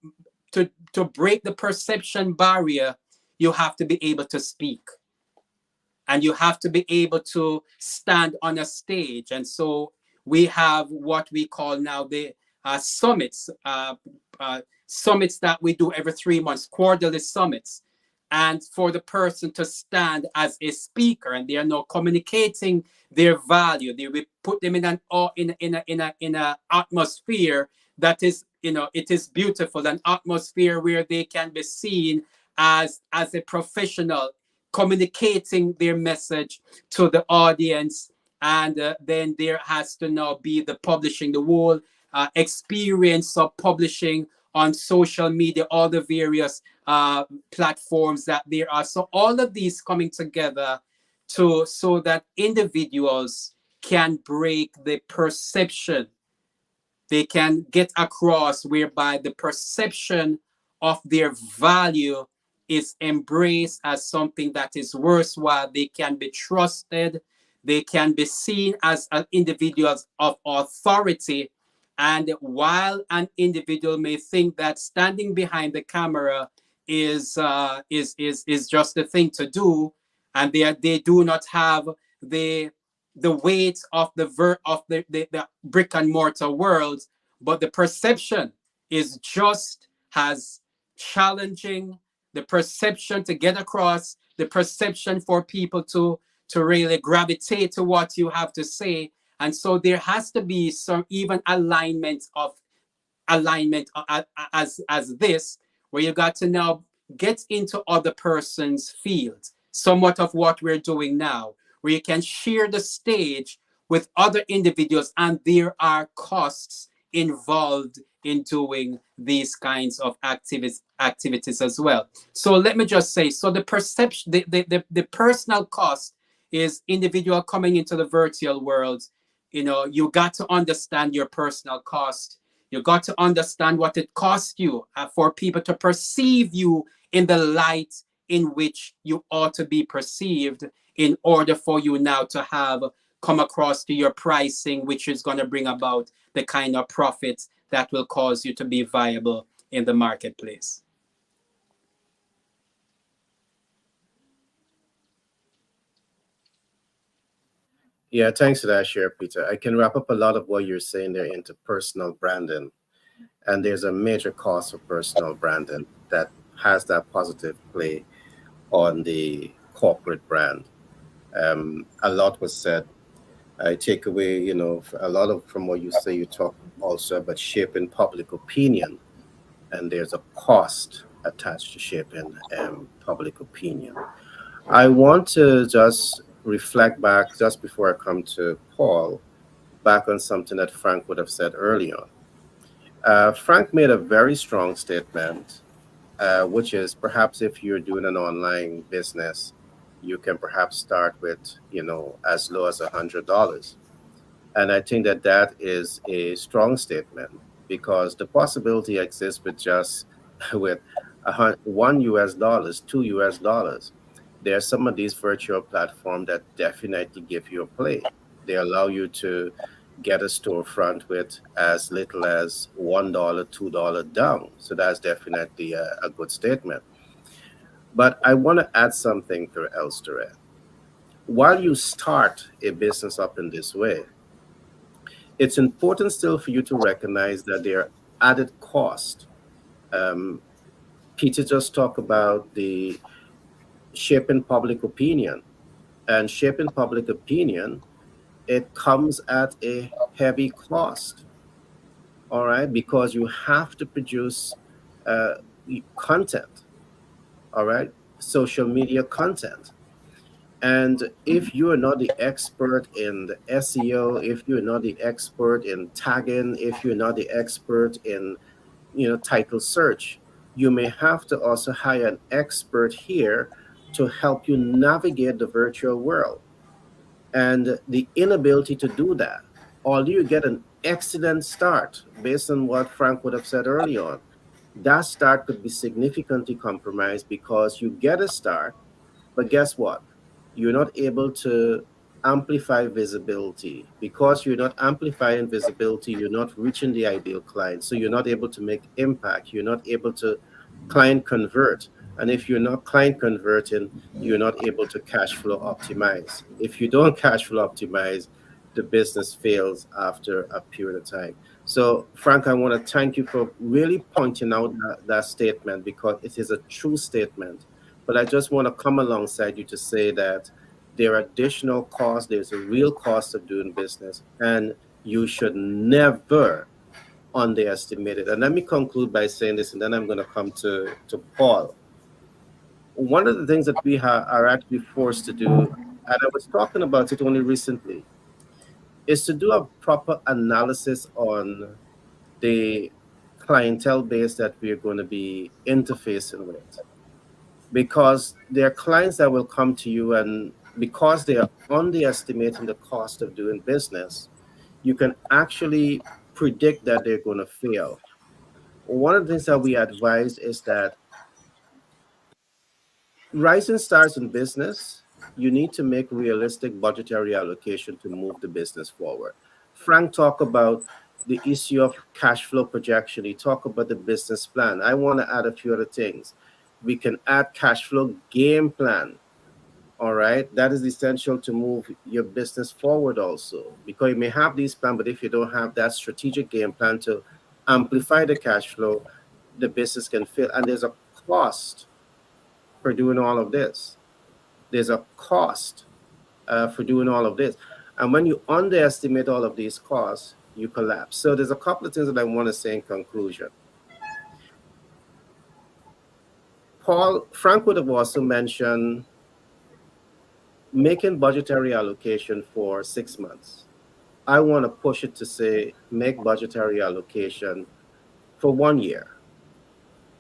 break the perception barrier, you have to be able to speak. And you have to be able to stand on a stage. And so we have what we call now the summits, summits that we do every 3 months, quarterly summits. And for the person to stand as a speaker, and they are now communicating their value, they will put them in an atmosphere that is, it is beautiful, an atmosphere where they can be seen as a professional, communicating their message to the audience. And then there has to now be the publishing, the whole experience of publishing on social media, all the various platforms that there are. So all of these coming together so that individuals can break the perception. They can get across whereby the perception of their value is embraced as something that is worthwhile. They can be trusted. They can be seen as individuals of authority. And while an individual may think that standing behind the camera is just the thing to do, and they do not have the weight of the brick and mortar world, but the perception is just as challenging. The perception to get across, the perception for people to really gravitate to what you have to say, And so there has to be some even alignment as this, where you got to now get into other person's fields, somewhat of what we're doing now, where you can share the stage with other individuals, and there are costs involved in doing these kinds of activities as well. So let me just say, so the perception, the personal cost is individual coming into the virtual world. You got to understand your personal cost. You got to understand what it costs you for people to perceive you in the light in which you ought to be perceived, in order for you now to have come across to your pricing, which is going to bring about the kind of profits that will cause you to be viable in the marketplace. Yeah, thanks for that share, Peter. I can wrap up a lot of what you're saying there into personal branding. And there's a major cost of personal branding that has that positive play on the corporate brand. A lot was said. I take away, a lot of from what you say. You talk also about shaping public opinion, and there's a cost attached to shaping public opinion. I want to just reflect back just before I come to Paul, back on something that Frank would have said earlier. Frank made a very strong statement, which is perhaps if you're doing an online business, you can perhaps start with, as low as $100. And I think that that is a strong statement, because the possibility exists with just with $1, $2. There are some of these virtual platforms that definitely give you a play. They allow you to get a storefront with as little as $1, $2 down. So that's definitely a good statement. But I want to add something to Elsteret. While you start a business up in this way, it's important still for you to recognize that there are added costs. Um, Peter just talked about the shaping public opinion, and shaping public opinion, it comes at a heavy cost. All right, because you have to produce uh, content. All right, social media content. And if you are not the expert in the SEO, if you're not the expert in tagging, if you're not the expert in title search, you may have to also hire an expert here to help you navigate the virtual world. And the inability to do that, although you get an excellent start based on what Frank would have said early on, that start could be significantly compromised because you get a start, but guess what? You're not able to amplify visibility. Because you're not amplifying visibility, you're not reaching the ideal client. So you're not able to make impact. You're not able to client convert. And if you're not client converting, you're not able to cash flow optimize. If you don't cash flow optimize, the business fails after a period of time. So, Frank, I want to thank you for really pointing out that statement, because it is a true statement. But I just want to come alongside you to say that there are additional costs, there's a real cost of doing business, and you should never underestimate it. And let me conclude by saying this, and then I'm going to come to Paul. One of the things that we are actually forced to do, and I was talking about it only recently, is to do a proper analysis on the clientele base that we are going to be interfacing with. Because there are clients that will come to you, and because they are underestimating the cost of doing business, you can actually predict that they're going to fail. One of the things that we advise is that rising stars in business, you need to make realistic budgetary allocation to move the business forward. Frank talked about the issue of cash flow projection. He talked about the business plan. I want to add a few other things. We can add cash flow game plan. All right, that is essential to move your business forward also, because you may have these plans, but if you don't have that strategic game plan to amplify the cash flow, the business can fail. And there's a cost for doing all of this. There's a cost for doing all of this. And when you underestimate all of these costs, you collapse. So there's a couple of things that I want to say in conclusion. Frank would have also mentioned making budgetary allocation for 6 months. I want to push it to say make budgetary allocation for 1 year.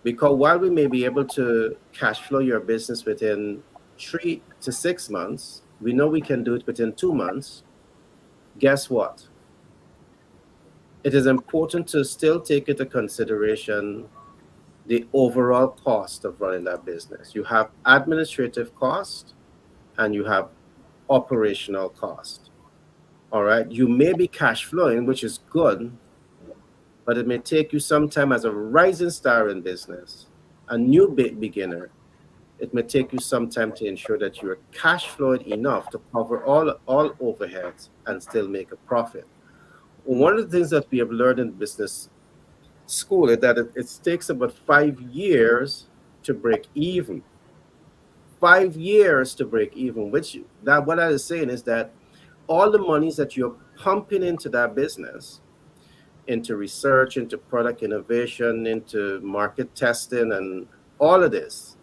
Because while we may be able to cash flow your business within 3 to 6 months, we know we can do it within 2 months. Guess what? It is important to still take into consideration the overall cost of running that business. You have administrative cost and you have operational cost. All right. You may be cash flowing, which is good, but it may take you some time as a rising star in business, a new beginner. It may take you some time to ensure that you're cash flowing enough to cover all overheads and still make a profit. One of the things that we have learned in business school is that it takes about 5 years to break even. 5 years to break even, which that what I was saying is that all the monies that you're pumping into that business, into research, into product innovation, into market testing, and all of this,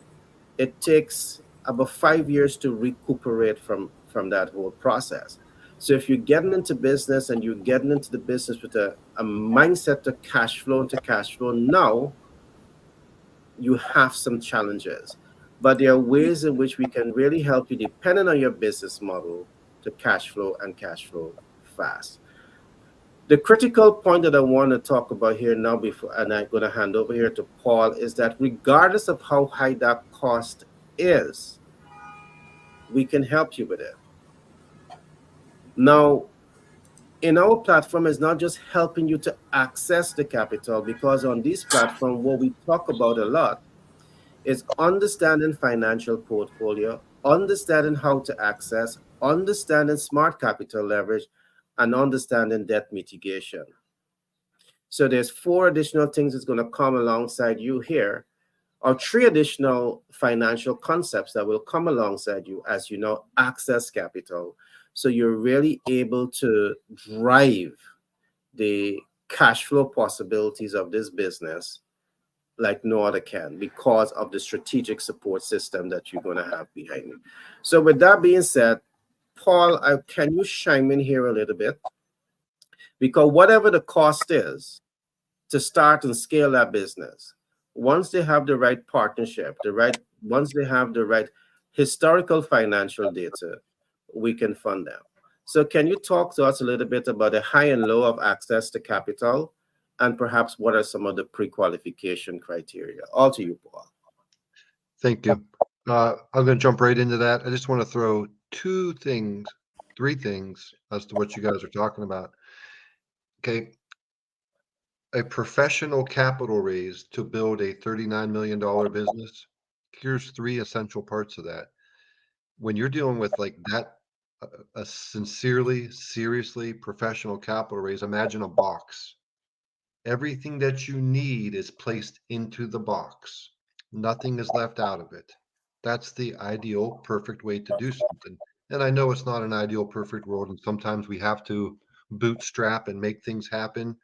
it takes about 5 years to recuperate from that whole process. So if you're getting into business and you're getting into the business with a mindset to cash flow into cash flow now, you have some challenges. But there are ways in which we can really help you, depending on your business model, to cash flow and cash flow fast. The critical point that I want to talk about here now, before, and I'm going to hand over here to Paul, is that regardless of how high that cost is, we can help you with it. Now, in our platform, is not just helping you to access the capital, because on this platform, what we talk about a lot is understanding financial portfolio, understanding how to access, understanding smart capital leverage, and understanding debt mitigation. So there's 4 additional things that's going to come alongside you here, or 3 additional financial concepts that will come alongside you as you now access capital. So you're really able to drive the cash flow possibilities of this business like no other can, because of the strategic support system that you're going to have behind you. So with that being said, Paul, can you chime in here a little bit? Because whatever the cost is to start and scale that business, once they have the right partnership, once they have the right historical financial data, we can fund them. So can you talk to us a little bit about the high and low of access to capital, and perhaps what are some of the pre-qualification criteria? All to you, Paul. Thank you. I'm going to jump right into that. I just want to throw 3 things as to what you guys are talking about. Okay. A professional capital raise to build a $39 million business. Here's 3 essential parts of that. When you're dealing with like that, a sincerely, seriously professional capital raise, imagine a box. Everything that you need is placed into the box. Nothing is left out of it. That's the ideal, perfect way to do something. And I know it's not an ideal, perfect world, and sometimes we have to bootstrap and make things happen.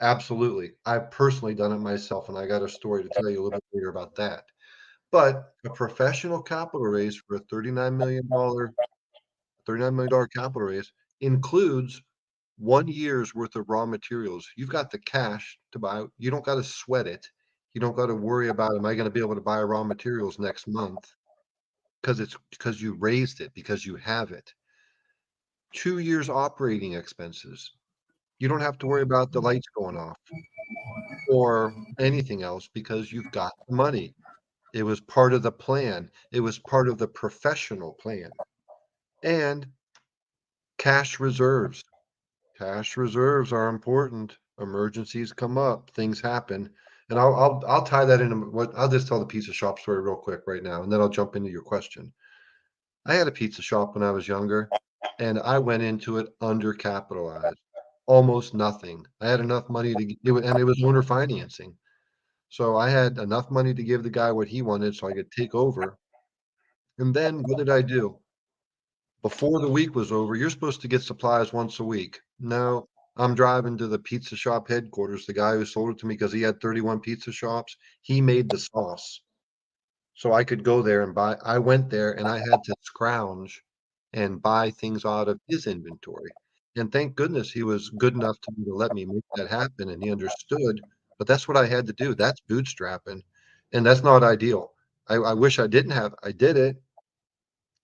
Absolutely. I've personally done it myself, and I got a story to tell you a little bit later about that. But a professional capital raise for a $39 million capital raise includes 1 year's worth of raw materials. You've got the cash to buy. You don't got to sweat it. You don't got to worry about, am I going to be able to buy raw materials next month? Because you raised it, because you have it. 2 years operating expenses. You don't have to worry about the lights going off or anything else, because you've got the money. It was part of the plan. It was part of the professional plan. And cash reserves. Cash reserves are important. Emergencies come up, things happen. And I'll tie that into what I'll just tell the pizza shop story real quick right now, and then I'll jump into your question. I had a pizza shop when I was younger, and I went into it undercapitalized, almost nothing. I had enough money and it was owner financing. So I had enough money to give the guy what he wanted so I could take over. And then what did I do? Before the week was over, you're supposed to get supplies once a week. No, I'm driving to the pizza shop headquarters. The guy who sold it to me, because he had 31 pizza shops, he made the sauce. So I could go there and buy. I went there and I had to scrounge and buy things out of his inventory. And thank goodness he was good enough to let me make that happen and he understood. But that's what I had to do. That's bootstrapping. And that's not ideal. I wish I didn't have, I did it,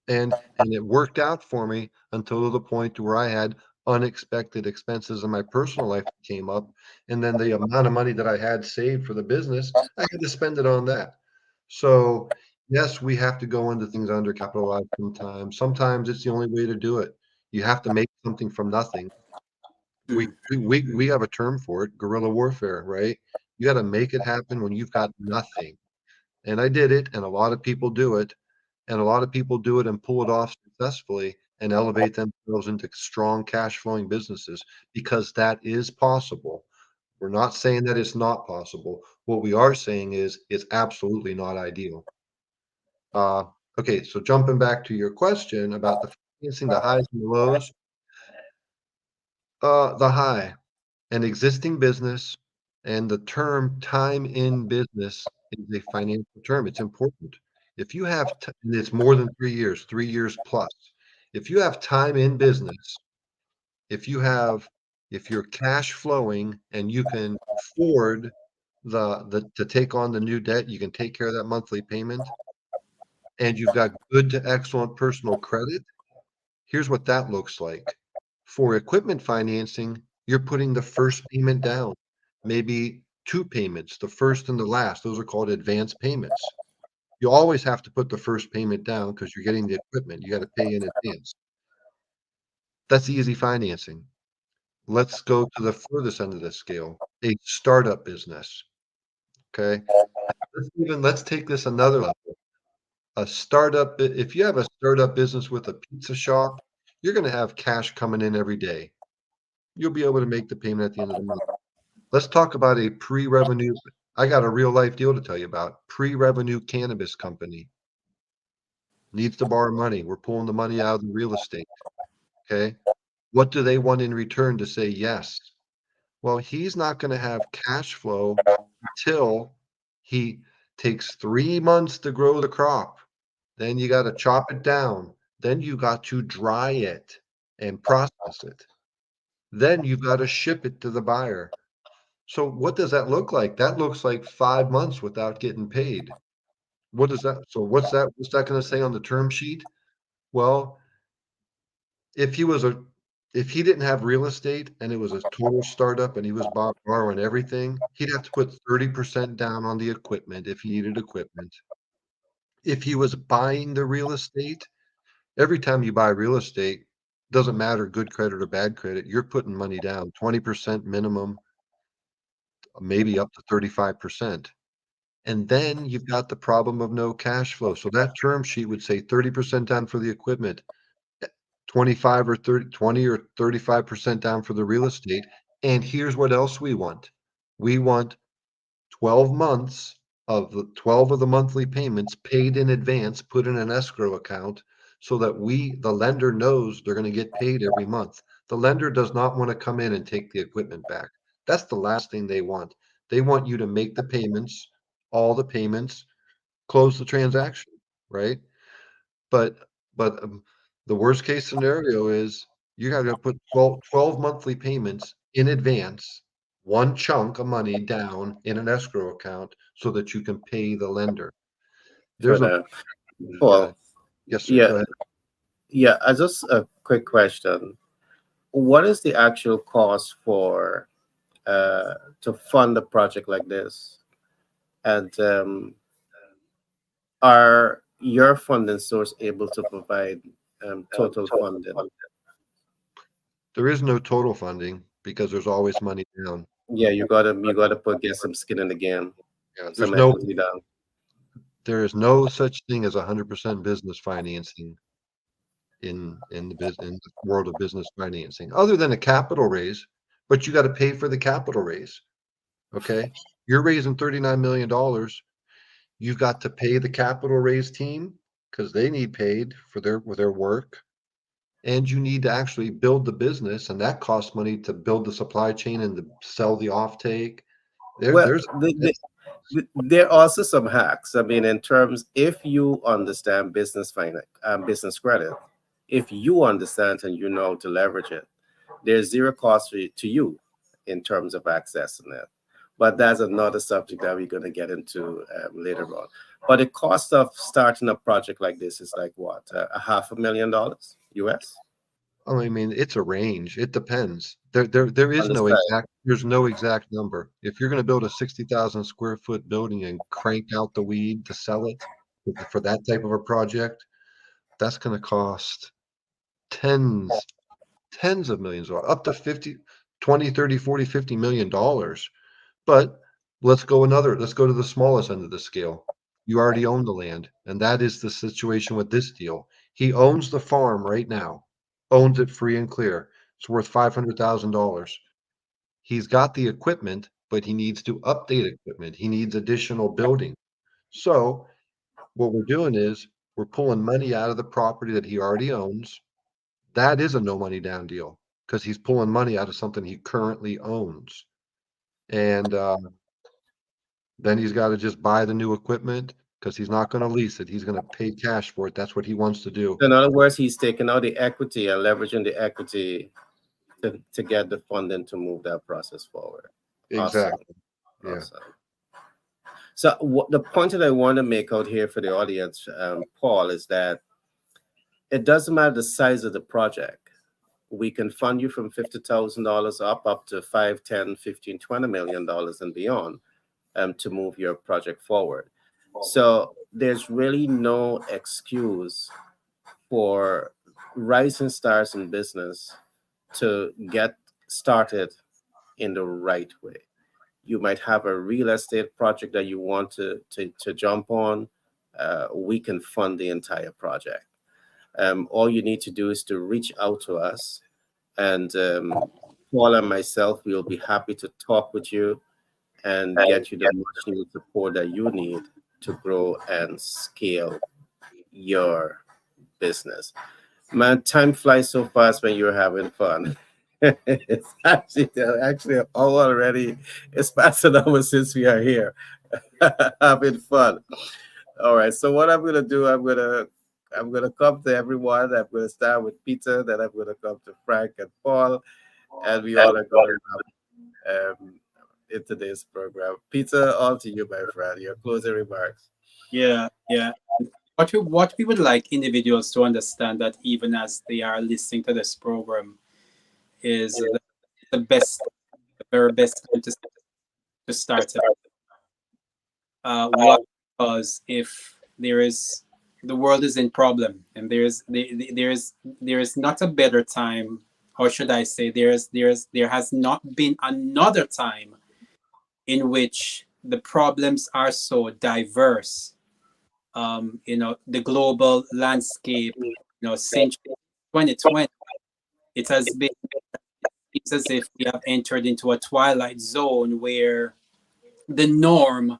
and it worked out for me until the point where I had unexpected expenses in my personal life that came up, and then the amount of money that I had saved for the business, I had to spend it on that. So yes, we have to go into things undercapitalized sometimes. Sometimes it's the only way to do it. You have to make something from nothing. We have a term for it, guerrilla warfare, right? You got to make it happen when you've got nothing. And I did it, and a lot of people do it, and a lot of people do it and pull it off successfully and elevate themselves into strong cash flowing businesses because that is possible. We're not saying that it's not possible. What we are saying is it's absolutely not ideal. Uh, okay, so jumping back to your question about the financing, the highs and the lows, the high, an existing business, and the term time in business is a financial term. It's important. If you have, and it's more than 3 years plus. If you have time in business, if you have, if you're cash flowing and you can afford to take on the new debt, you can take care of that monthly payment, and you've got good to excellent personal credit, here's what that looks like. For equipment financing, you're putting the first payment down, maybe two payments, the first and the last. Those are called advance payments. You always have to put the first payment down because you're getting the equipment. You got to pay in advance. That's easy financing. Let's go to the furthest end of the scale, a startup business. Okay. Let's take this another level. A startup, if you have a startup business with a pizza shop, you're going to have cash coming in every day. You'll be able to make the payment at the end of the month. Let's talk about a pre-revenue. I got a real life deal to tell you about. Pre-revenue cannabis company needs to borrow money. We're pulling the money out of the real estate. Okay. What do they want in return to say yes? Well, he's not going to have cash flow until he takes 3 months to grow the crop. Then you got to chop it down. Then you got to dry it and process it. Then you've got to ship it to the buyer. So what does that look like? That looks like 5 months without getting paid. What is that? So what's that going to say on the term sheet? Well, if he didn't have real estate and it was a total startup and he was borrowing everything, he'd have to put 30% down on the equipment if he needed equipment. If he was buying the real estate, every time you buy real estate, doesn't matter good credit or bad credit, you're putting money down, 20% minimum, maybe up to 35%. And then you've got the problem of no cash flow. So that term sheet would say 30% down for the equipment, 25 or 30, 20 or 35% down for the real estate. And here's what else we want. We want 12 months of the 12 of the monthly payments paid in advance, put in an escrow account so that the lender knows they're going to get paid every month. The lender does not want to come in and take the equipment back. That's the last thing they want. They want you to make the payments, all the payments, close the transaction, right? But the worst case scenario is you got to put 12 monthly payments in advance, one chunk of money down in an escrow account so that you can pay the lender. For There's a that. yeah. Well, Yes, sir. yeah, Go ahead. yeah. Just a quick question. What is the actual cost for to fund a project like this? And are your funding source able to provide total funding? There is no total funding because there's always money down. Yeah, you gotta get some skin in the game, Yeah, some equity down. there is no such thing as 100% business financing in the world of business financing, other than a capital raise, but you got to pay for the capital raise. Okay. You're raising $39 million. You've got to pay the capital raise team because they need paid for their work. and you need to actually build the business, and that costs money to build the supply chain and to sell the offtake. Well, There's there are also some hacks. I mean, in terms, if you understand business finance, business credit, if you understand and you know to leverage it, there's zero cost to you in terms of accessing it. But that's another subject that we're going to get into later on. But the cost of starting a project like this is like what, a $500,000 US? I mean, it's a range. It depends. There is no Understand? exact. There's no exact number. If you're going to build a 60,000 square foot building and crank out the weed to sell it for that type of a project, that's going to cost tens, tens of millions, or up to 50, 20, 30, 40, 50 million dollars. But let's go to the smallest end of the scale. You already own the land, and that is the situation with this deal. He owns the farm right now, owns it free and clear. It's worth $500,000. He's got the equipment, but he needs to update equipment. He needs additional building. So what we're doing is we're pulling money out of the property that he already owns. That is a no money down deal because he's pulling money out of something he currently owns. And then he's got to just buy the new equipment because he's not going to lease it. He's going to pay cash for it. That's what he wants to do. In other words, he's taking out the equity and leveraging the equity to get the funding to move that process forward. Exactly. Awesome. Yeah. Awesome. So the point that I want to make out here for the audience, Paul, is that it doesn't matter the size of the project. We can fund you from $50,000 up to $5, $10, $15, $20 million and beyond to move your project forward. So there's really no excuse for rising stars in business to get started in the right way. You might have a real estate project that you want to jump on. We can fund the entire project. All you need to do is to reach out to us, and Paul and myself will be happy to talk with you and get you the much needed support that you need to grow and scale your business. Man, time flies so fast when you're having fun. It's actually already, it's past an hour since we are here having fun. All right, so what I'm gonna do, I'm gonna come to everyone. I'm gonna start with Peter, then I'm gonna come to Frank and Paul, and we all are going in today's program. Peter, on to you, my friend. Your closing remarks. Yeah. What we would like individuals to understand, that even as they are listening to this program, is the very best time to start it. Why? Because if the world is in problem, and there is not a better time, or should I say, there has not been another time in which the problems are so diverse. The global landscape, since 2020, it has been, it's as if we have entered into a twilight zone where the norm,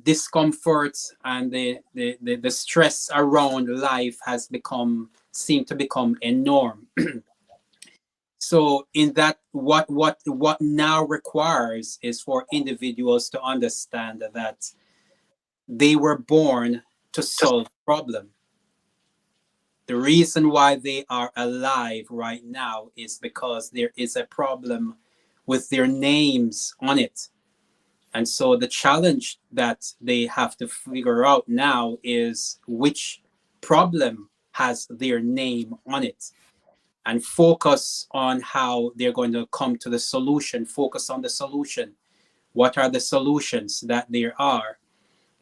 discomfort, and the stress around life seem to become a norm. So in that, what now requires is for individuals to understand that they were born to solve a problem. The reason why they are alive right now is because there is a problem with their names on it. And so the challenge that they have to figure out now is which problem has their name on it, and focus on how they're going to come to the solution. Focus on the solution. What are the solutions that there are?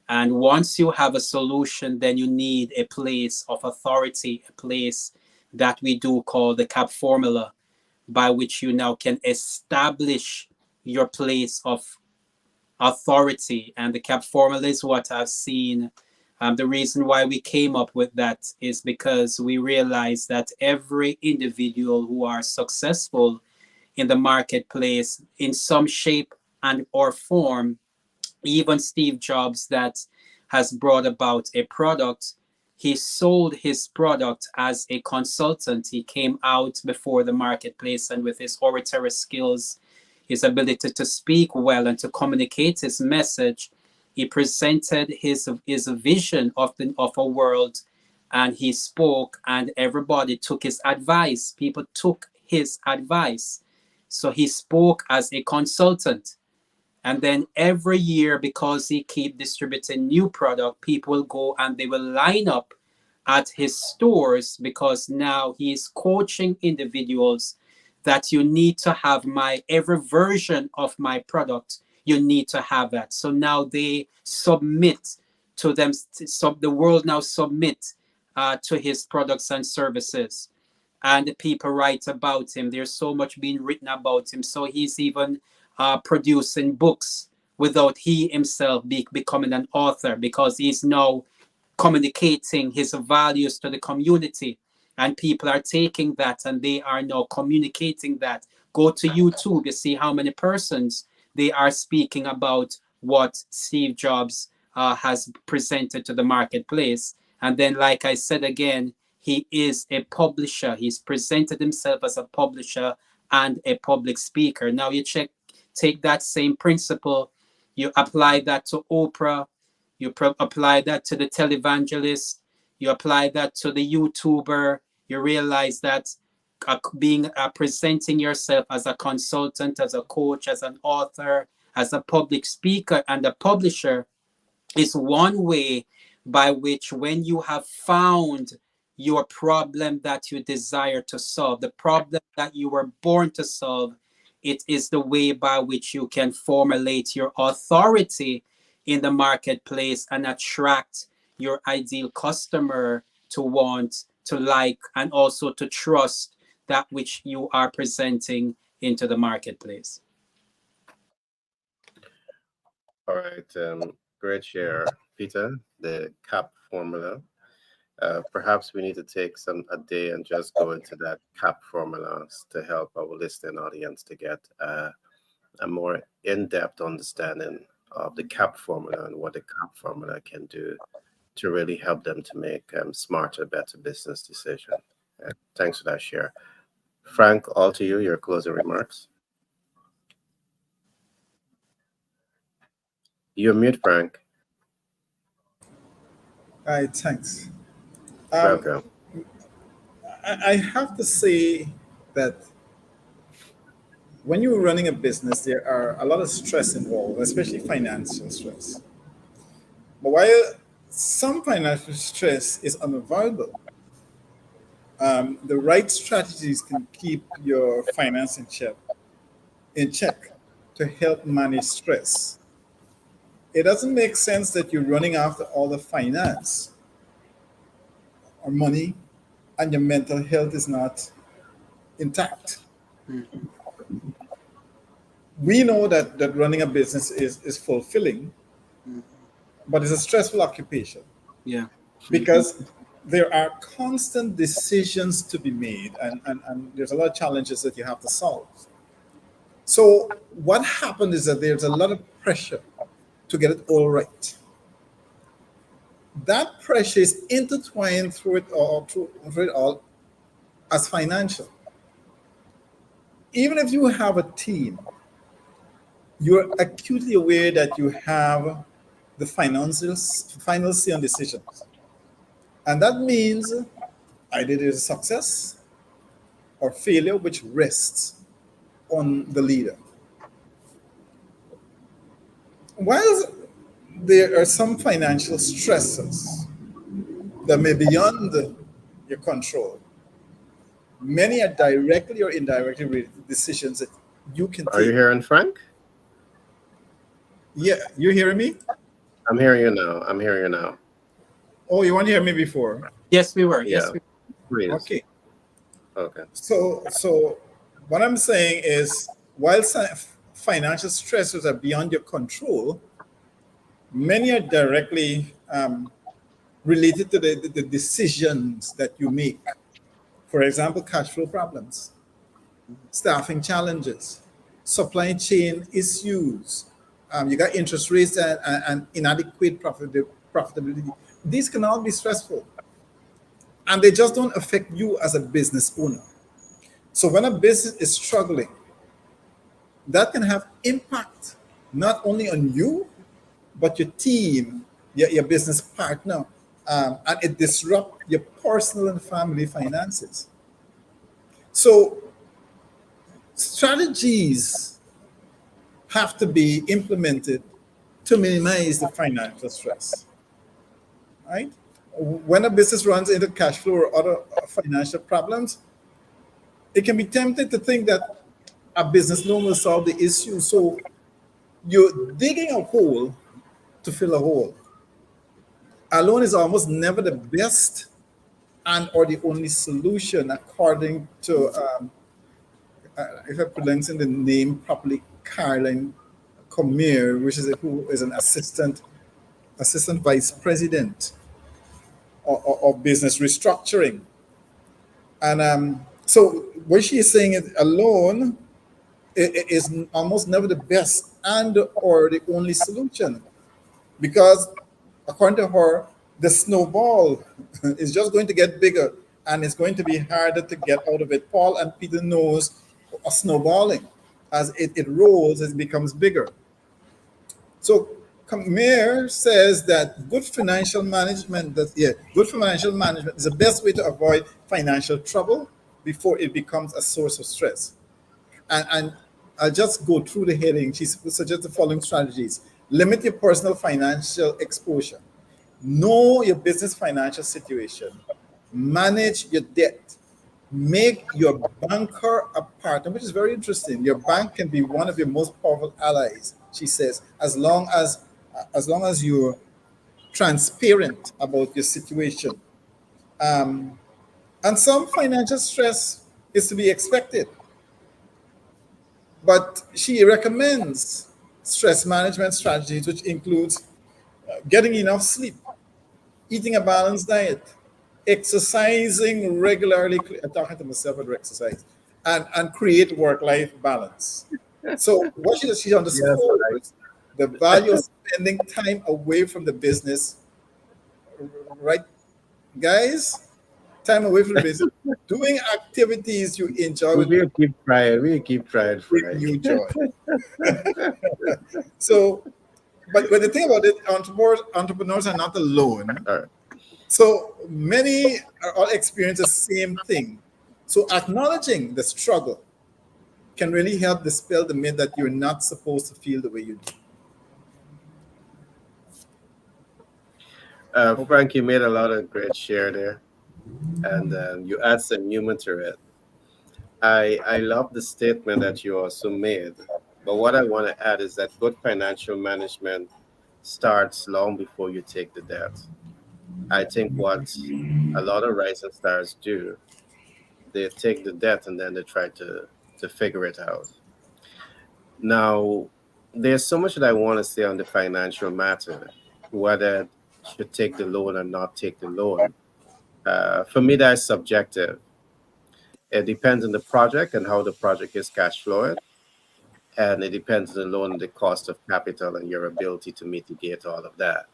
And once you have a solution, then you need a place of authority, a place that we do call the CAP formula, by which you now can establish your place of authority. And the CAP formula is what I've seen. The reason why we came up with that is because we realized that every individual who are successful in the marketplace in some shape and or form, even Steve Jobs, that has brought about a product, he sold his product as a consultant. He came out before the marketplace, and with his oratory skills, his ability to speak well and to communicate his message, he presented his vision of a world, and he spoke, and everybody took his advice. People took his advice. So he spoke as a consultant. And then every year, because he keep distributing new product, people will go and they will line up at his stores, because now he is coaching individuals that you need to have every version of my product. You need to have that. So now they submit to them. The world now submit to his products and services. And the people write about him. There's so much being written about him. So he's even producing books without he himself becoming an author, because he's now communicating his values to the community, and people are taking that and they are now communicating that. Go to YouTube, you see how many persons they are speaking about what Steve Jobs has presented to the marketplace. And then, like I said again, he is a publisher. He's presented himself as a publisher and a public speaker. Now you take that same principle, you apply that to Oprah, you apply that to the televangelist, you apply that to the YouTuber, you realize that presenting yourself as a consultant, as a coach, as an author, as a public speaker and a publisher is one way by which, when you have found your problem that you desire to solve, the problem that you were born to solve, it is the way by which you can formulate your authority in the marketplace and attract your ideal customer to want, to like, and also to trust that which you are presenting into the marketplace. All right, great share, Peter, the CAP formula. Perhaps we need to take a day and just go into that CAP formulas to help our listening audience to get a more in-depth understanding of the CAP formula and what the CAP formula can do to really help them to make smarter, better business decisions. Thanks for that share. Frank, all to you, your closing remarks. You're mute, Frank. All right, thanks. Welcome. I have to say that when you're running a business, there are a lot of stress involved, especially financial stress. But while some financial stress is unavoidable, the right strategies can keep your finance in check to help manage stress. It doesn't make sense that you're running after all the finance or money and your mental health is not intact. Mm-hmm. We know that running a business is fulfilling, but it's a stressful occupation. Yeah. Because there are constant decisions to be made and there's a lot of challenges that you have to solve. So what happened is that there's a lot of pressure to get it all right. That pressure is intertwined through it all as financial. Even if you have a team, you're acutely aware that you have the final say on decisions. And that means either there's a success or failure, which rests on the leader. While there are some financial stresses that may be beyond your control, many are directly or indirectly related to decisions that you can take. Are you hearing Frank? Yeah, you're hearing me? I'm hearing you now. Oh, you want to hear me before? Yes, we were. Yeah. Yes, we Please. Okay. Okay. So what I'm saying is, while financial stresses are beyond your control, many are directly related to the decisions that you make. For example, cash flow problems, staffing challenges, supply chain issues. You got interest rates and inadequate profitability. These can all be stressful. and they just don't affect you as a business owner. So when a business is struggling, that can have impact not only on you, but your team, your business partner, and it disrupts your personal and family finances. So strategies have to be implemented to minimize the financial stress, right? When a business runs into cash flow or other financial problems, it can be tempted to think that a business loan will solve the issue. So you're digging a hole to fill a hole. A loan is almost never the best and or the only solution, according to, if I'm pronouncing the name properly, Caroline Comier, who is an assistant vice president of business restructuring. And so what she is saying is a loan is almost never the best and or the only solution, because according to her, the snowball is just going to get bigger and it's going to be harder to get out of it. Paul and Peter knows a snowballing. As it rolls, it becomes bigger. So Mayor says that good financial management is the best way to avoid financial trouble before it becomes a source of stress. And I'll just go through the heading. She suggests the following strategies. Limit your personal financial exposure. Know your business financial situation. Manage your debt. Make your banker a partner, which is very interesting. Your bank can be one of your most powerful allies, she says, as long as you're transparent about your situation. And some financial stress is to be expected. But she recommends stress management strategies, which includes getting enough sleep, eating a balanced diet, exercising regularly. I'm talking to myself about exercise, and create work-life balance. So what she underscores the value of spending time away from the business, right, guys? Time away from the business, doing activities you enjoy with We'll keep trying. We'll keep trying. bring you joy. So, but the thing about it, entrepreneurs are not alone. All right. So many are all experience the same thing. So acknowledging the struggle can really help dispel the myth that you're not supposed to feel the way you do. Frank, you made a lot of great share there, and you add some humor to it. I love the statement that you also made, but what I want to add is that good financial management starts long before you take the debt. I think what a lot of rising stars do, they take the debt and then they try to figure it out. Now, there's so much that I want to say on the financial matter, whether should take the loan or not take the loan. For me, that's subjective. It depends on the project and how the project is cash flowed, and it depends on the loan, the cost of capital, and your ability to mitigate all of that.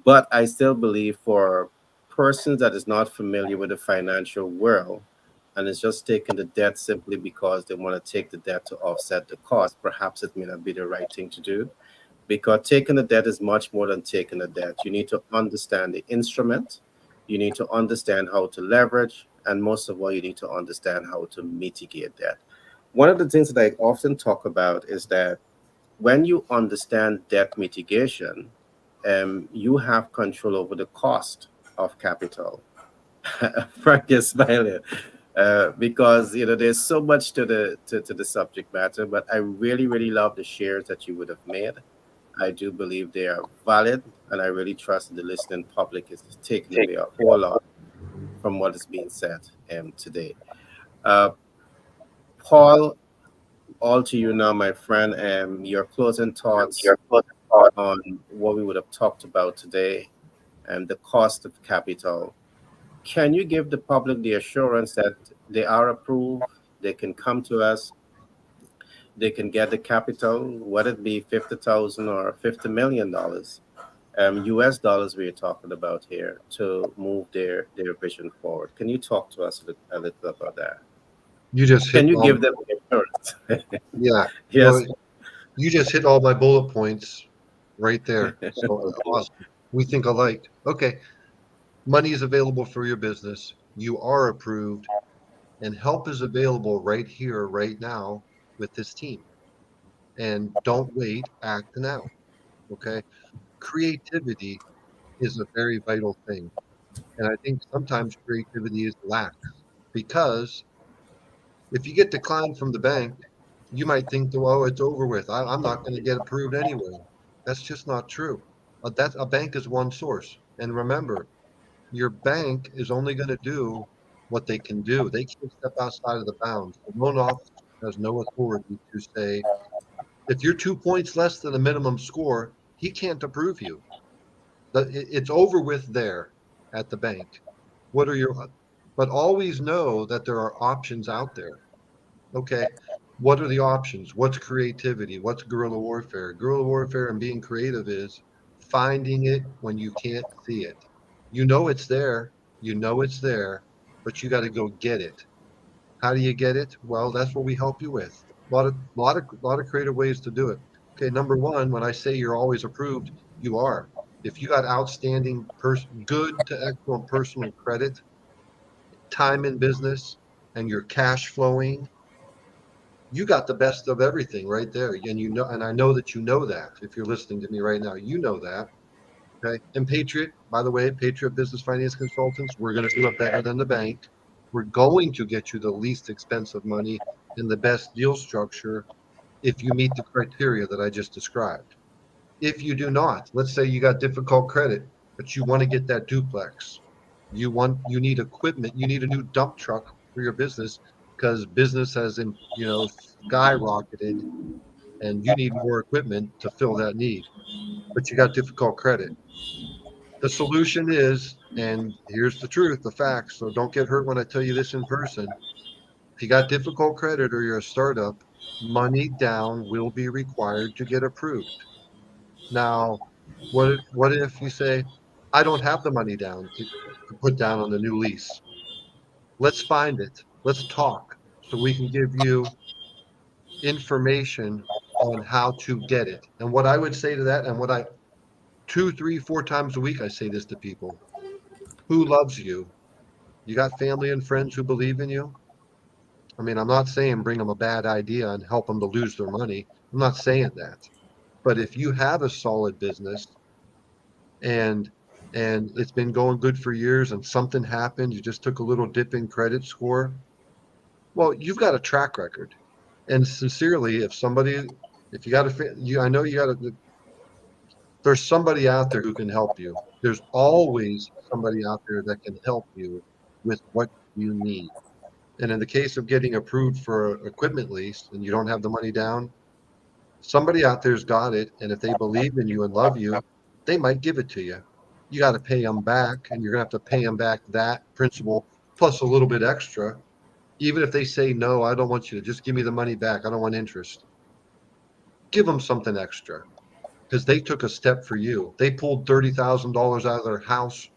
But I still believe for persons that is not familiar with the financial world and is just taking the debt simply because they want to take the debt to offset the cost, perhaps it may not be the right thing to do, because taking the debt is much more than taking the debt. You need to understand the instrument, you need to understand how to leverage, and most of all, you need to understand how to mitigate that. One of the things that I often talk about is that when you understand debt mitigation, you have control over the cost of capital. Frank is smiling because there's so much to the subject matter. But I really love the shares that you would have made. I do believe they are valid, and I really trust the listening public is taking away a whole lot from what is being said today. Uh, Paul, all to you now, my friend. Your closing thoughts on what we would have talked about today and the cost of capital. Can you give the public the assurance that they are approved, they can come to us, they can get the capital, whether it be $50,000 or $50 million, US dollars we're talking about here to move their vision forward. Can you talk to us a little about that? You just Can hit you all, give them assurance? yeah, Yes. no, you just hit all my bullet points right there. So awesome. We think alike. Okay. Money is available for your business. You are approved, and help is available right here, right now with this team. And don't wait, act now. Okay. Creativity is a very vital thing. And I think sometimes creativity is lacked because if you get declined from the bank, you might think, oh, it's over with. I'm not going to get approved anyway. That's just not true. A bank is one source. And remember, your bank is only going to do what they can do. They can't step outside of the bounds. The loan officer has no authority to say, if you're 2 points less than the minimum score, he can't approve you. It's over with there at the bank. What are your, but always know that there are options out there. Okay. What are the options? What's creativity? What's guerrilla warfare? Guerrilla warfare and being creative is finding it when you can't see it. You know it's there, but you got to go get it. How do you get it? Well, that's what we help you with. A lot of creative ways to do it. Okay, number one, when I say you're always approved, you are. If you got outstanding, good to excellent personal credit, time in business, and you're cash flowing, you got the best of everything right there. And you know, and I know that you know that if you're listening to me right now, you know that. Okay. And Patriot, by the way, Patriot Business Finance Consultants, we're going to do it better than the bank. We're going to get you the least expensive money and the best deal structure if you meet the criteria that I just described. If you do not, let's say you got difficult credit, but you want to get that duplex. You need equipment, you need a new dump truck for your business because business has, skyrocketed and you need more equipment to fill that need, but you got difficult credit. The solution is, and here's the truth, the facts, so don't get hurt when I tell you this in person. If you got difficult credit or you're a startup, money down will be required to get approved. Now, what if you say, I don't have the money down to put down on the new lease? Let's find it. Let's talk so we can give you information on how to get it. And what I would say to that, and what I 2, 3, 4 times a week, I say this to people. Who loves you? You got family and friends who believe in you? I mean, I'm not saying bring them a bad idea and help them to lose their money. I'm not saying that. But if you have a solid business and it's been going good for years and something happened, you just took a little dip in credit score, well, you've got a track record. And sincerely, if you got I know you got there's somebody out there who can help you. There's always somebody out there that can help you with what you need. And in the case of getting approved for equipment lease and you don't have the money down, somebody out there's got it. And if they believe in you and love you, they might give it to you. You got to pay them back, and you're going to have to pay them back that principal plus a little bit extra. Even if they say, no, I don't want you to just give me the money back. I don't want interest. Give them something extra because they took a step for you. They pulled $30,000 out of their house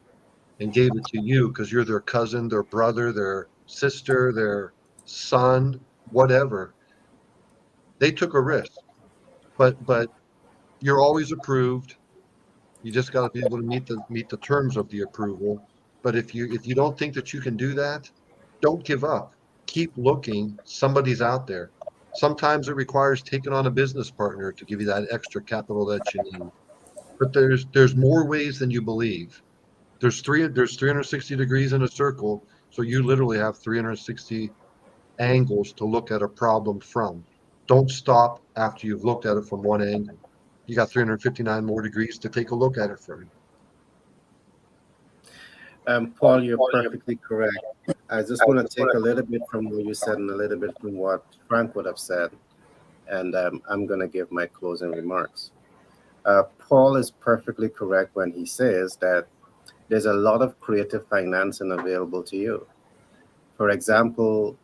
and gave it to you because you're their cousin, their brother, their sister, their son, whatever. They took a risk, but you're always approved. You just got to be able to meet the terms of the approval. But if you don't think that you can do that, don't give up. Keep looking. Somebody's out there. Sometimes it requires taking on a business partner to give you that extra capital that you need. But there's more ways than you believe. There's 360 degrees in a circle, so you literally have 360 angles to look at a problem from. Don't stop after you've looked at it from one angle. You got 359 more degrees to take a look at it from. Paul, you're perfectly correct. I just want to take a little bit from what you said and a little bit from what Frank would have said, and I'm going to give my closing remarks. Paul is perfectly correct when he says that there's a lot of creative financing available to you. For example,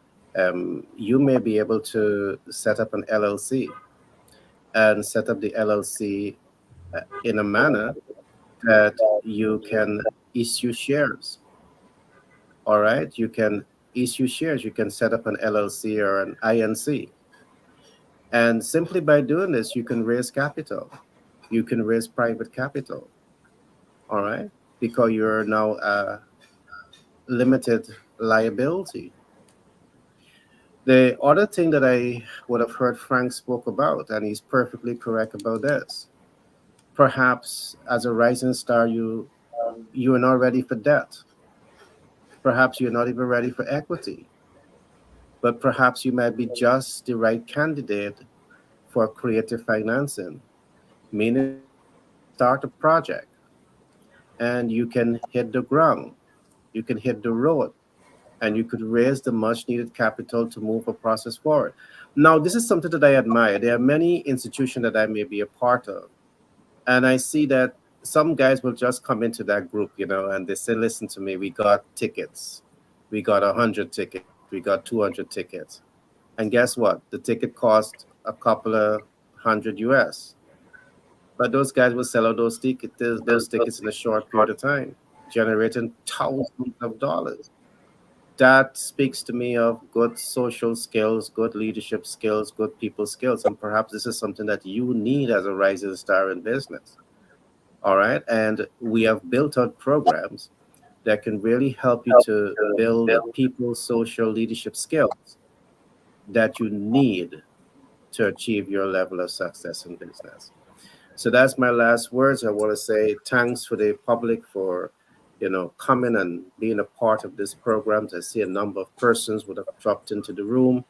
you may be able to set up an LLC and set up the LLC in a manner that you can issue shares. All right, you can issue shares. You can set up an LLC or an INC, and simply by doing this, you can raise capital. You can raise private capital. All right, because you're now a limited liability. The other thing that I would have heard Frank spoke about, and he's perfectly correct about this. Perhaps as a rising star, you are not ready for debt. Perhaps you're not even ready for equity. But perhaps you might be just the right candidate for creative financing, meaning start a project and you can hit the ground, you can hit the road, and you could raise the much needed capital to move a process forward. Now, this is something that I admire. There are many institutions that I may be a part of, and I see that some guys will just come into that group, and they say, listen to me, we got tickets. We got 100 tickets. We got 200 tickets. And guess what? The ticket cost a couple of hundred US. But those guys will sell out those tickets in a short period of time, generating thousands of dollars. That speaks to me of good social skills, good leadership skills, good people skills. And perhaps this is something that you need as a rising star in business. All right. And we have built out programs that can really help you to build the people social leadership skills that you need to achieve your level of success in business. So that's my last words. I want to say thanks for the public for, coming and being a part of this program. I see a number of persons would have dropped into the room.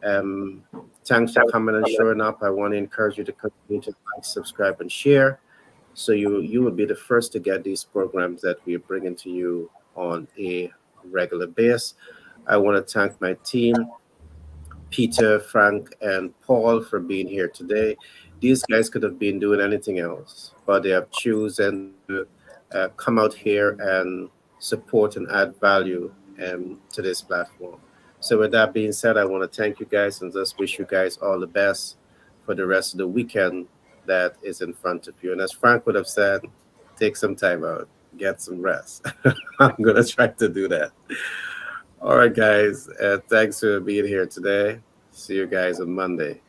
Um, Thanks for coming and showing up. I want to encourage you to continue to like, subscribe, and share, so you will be the first to get these programs that we are bringing to you on a regular basis. I want to thank my team, Peter, Frank, and Paul, for being here today. These guys could have been doing anything else, but they have chosen to come out here and support and add value to this platform. So with that being said, I want to thank you guys and just wish you guys all the best for the rest of the weekend that is in front of you. And as Frank would have said, take some time out, get some rest. I'm going to try to do that. All right, guys. Thanks for being here today. See you guys on Monday.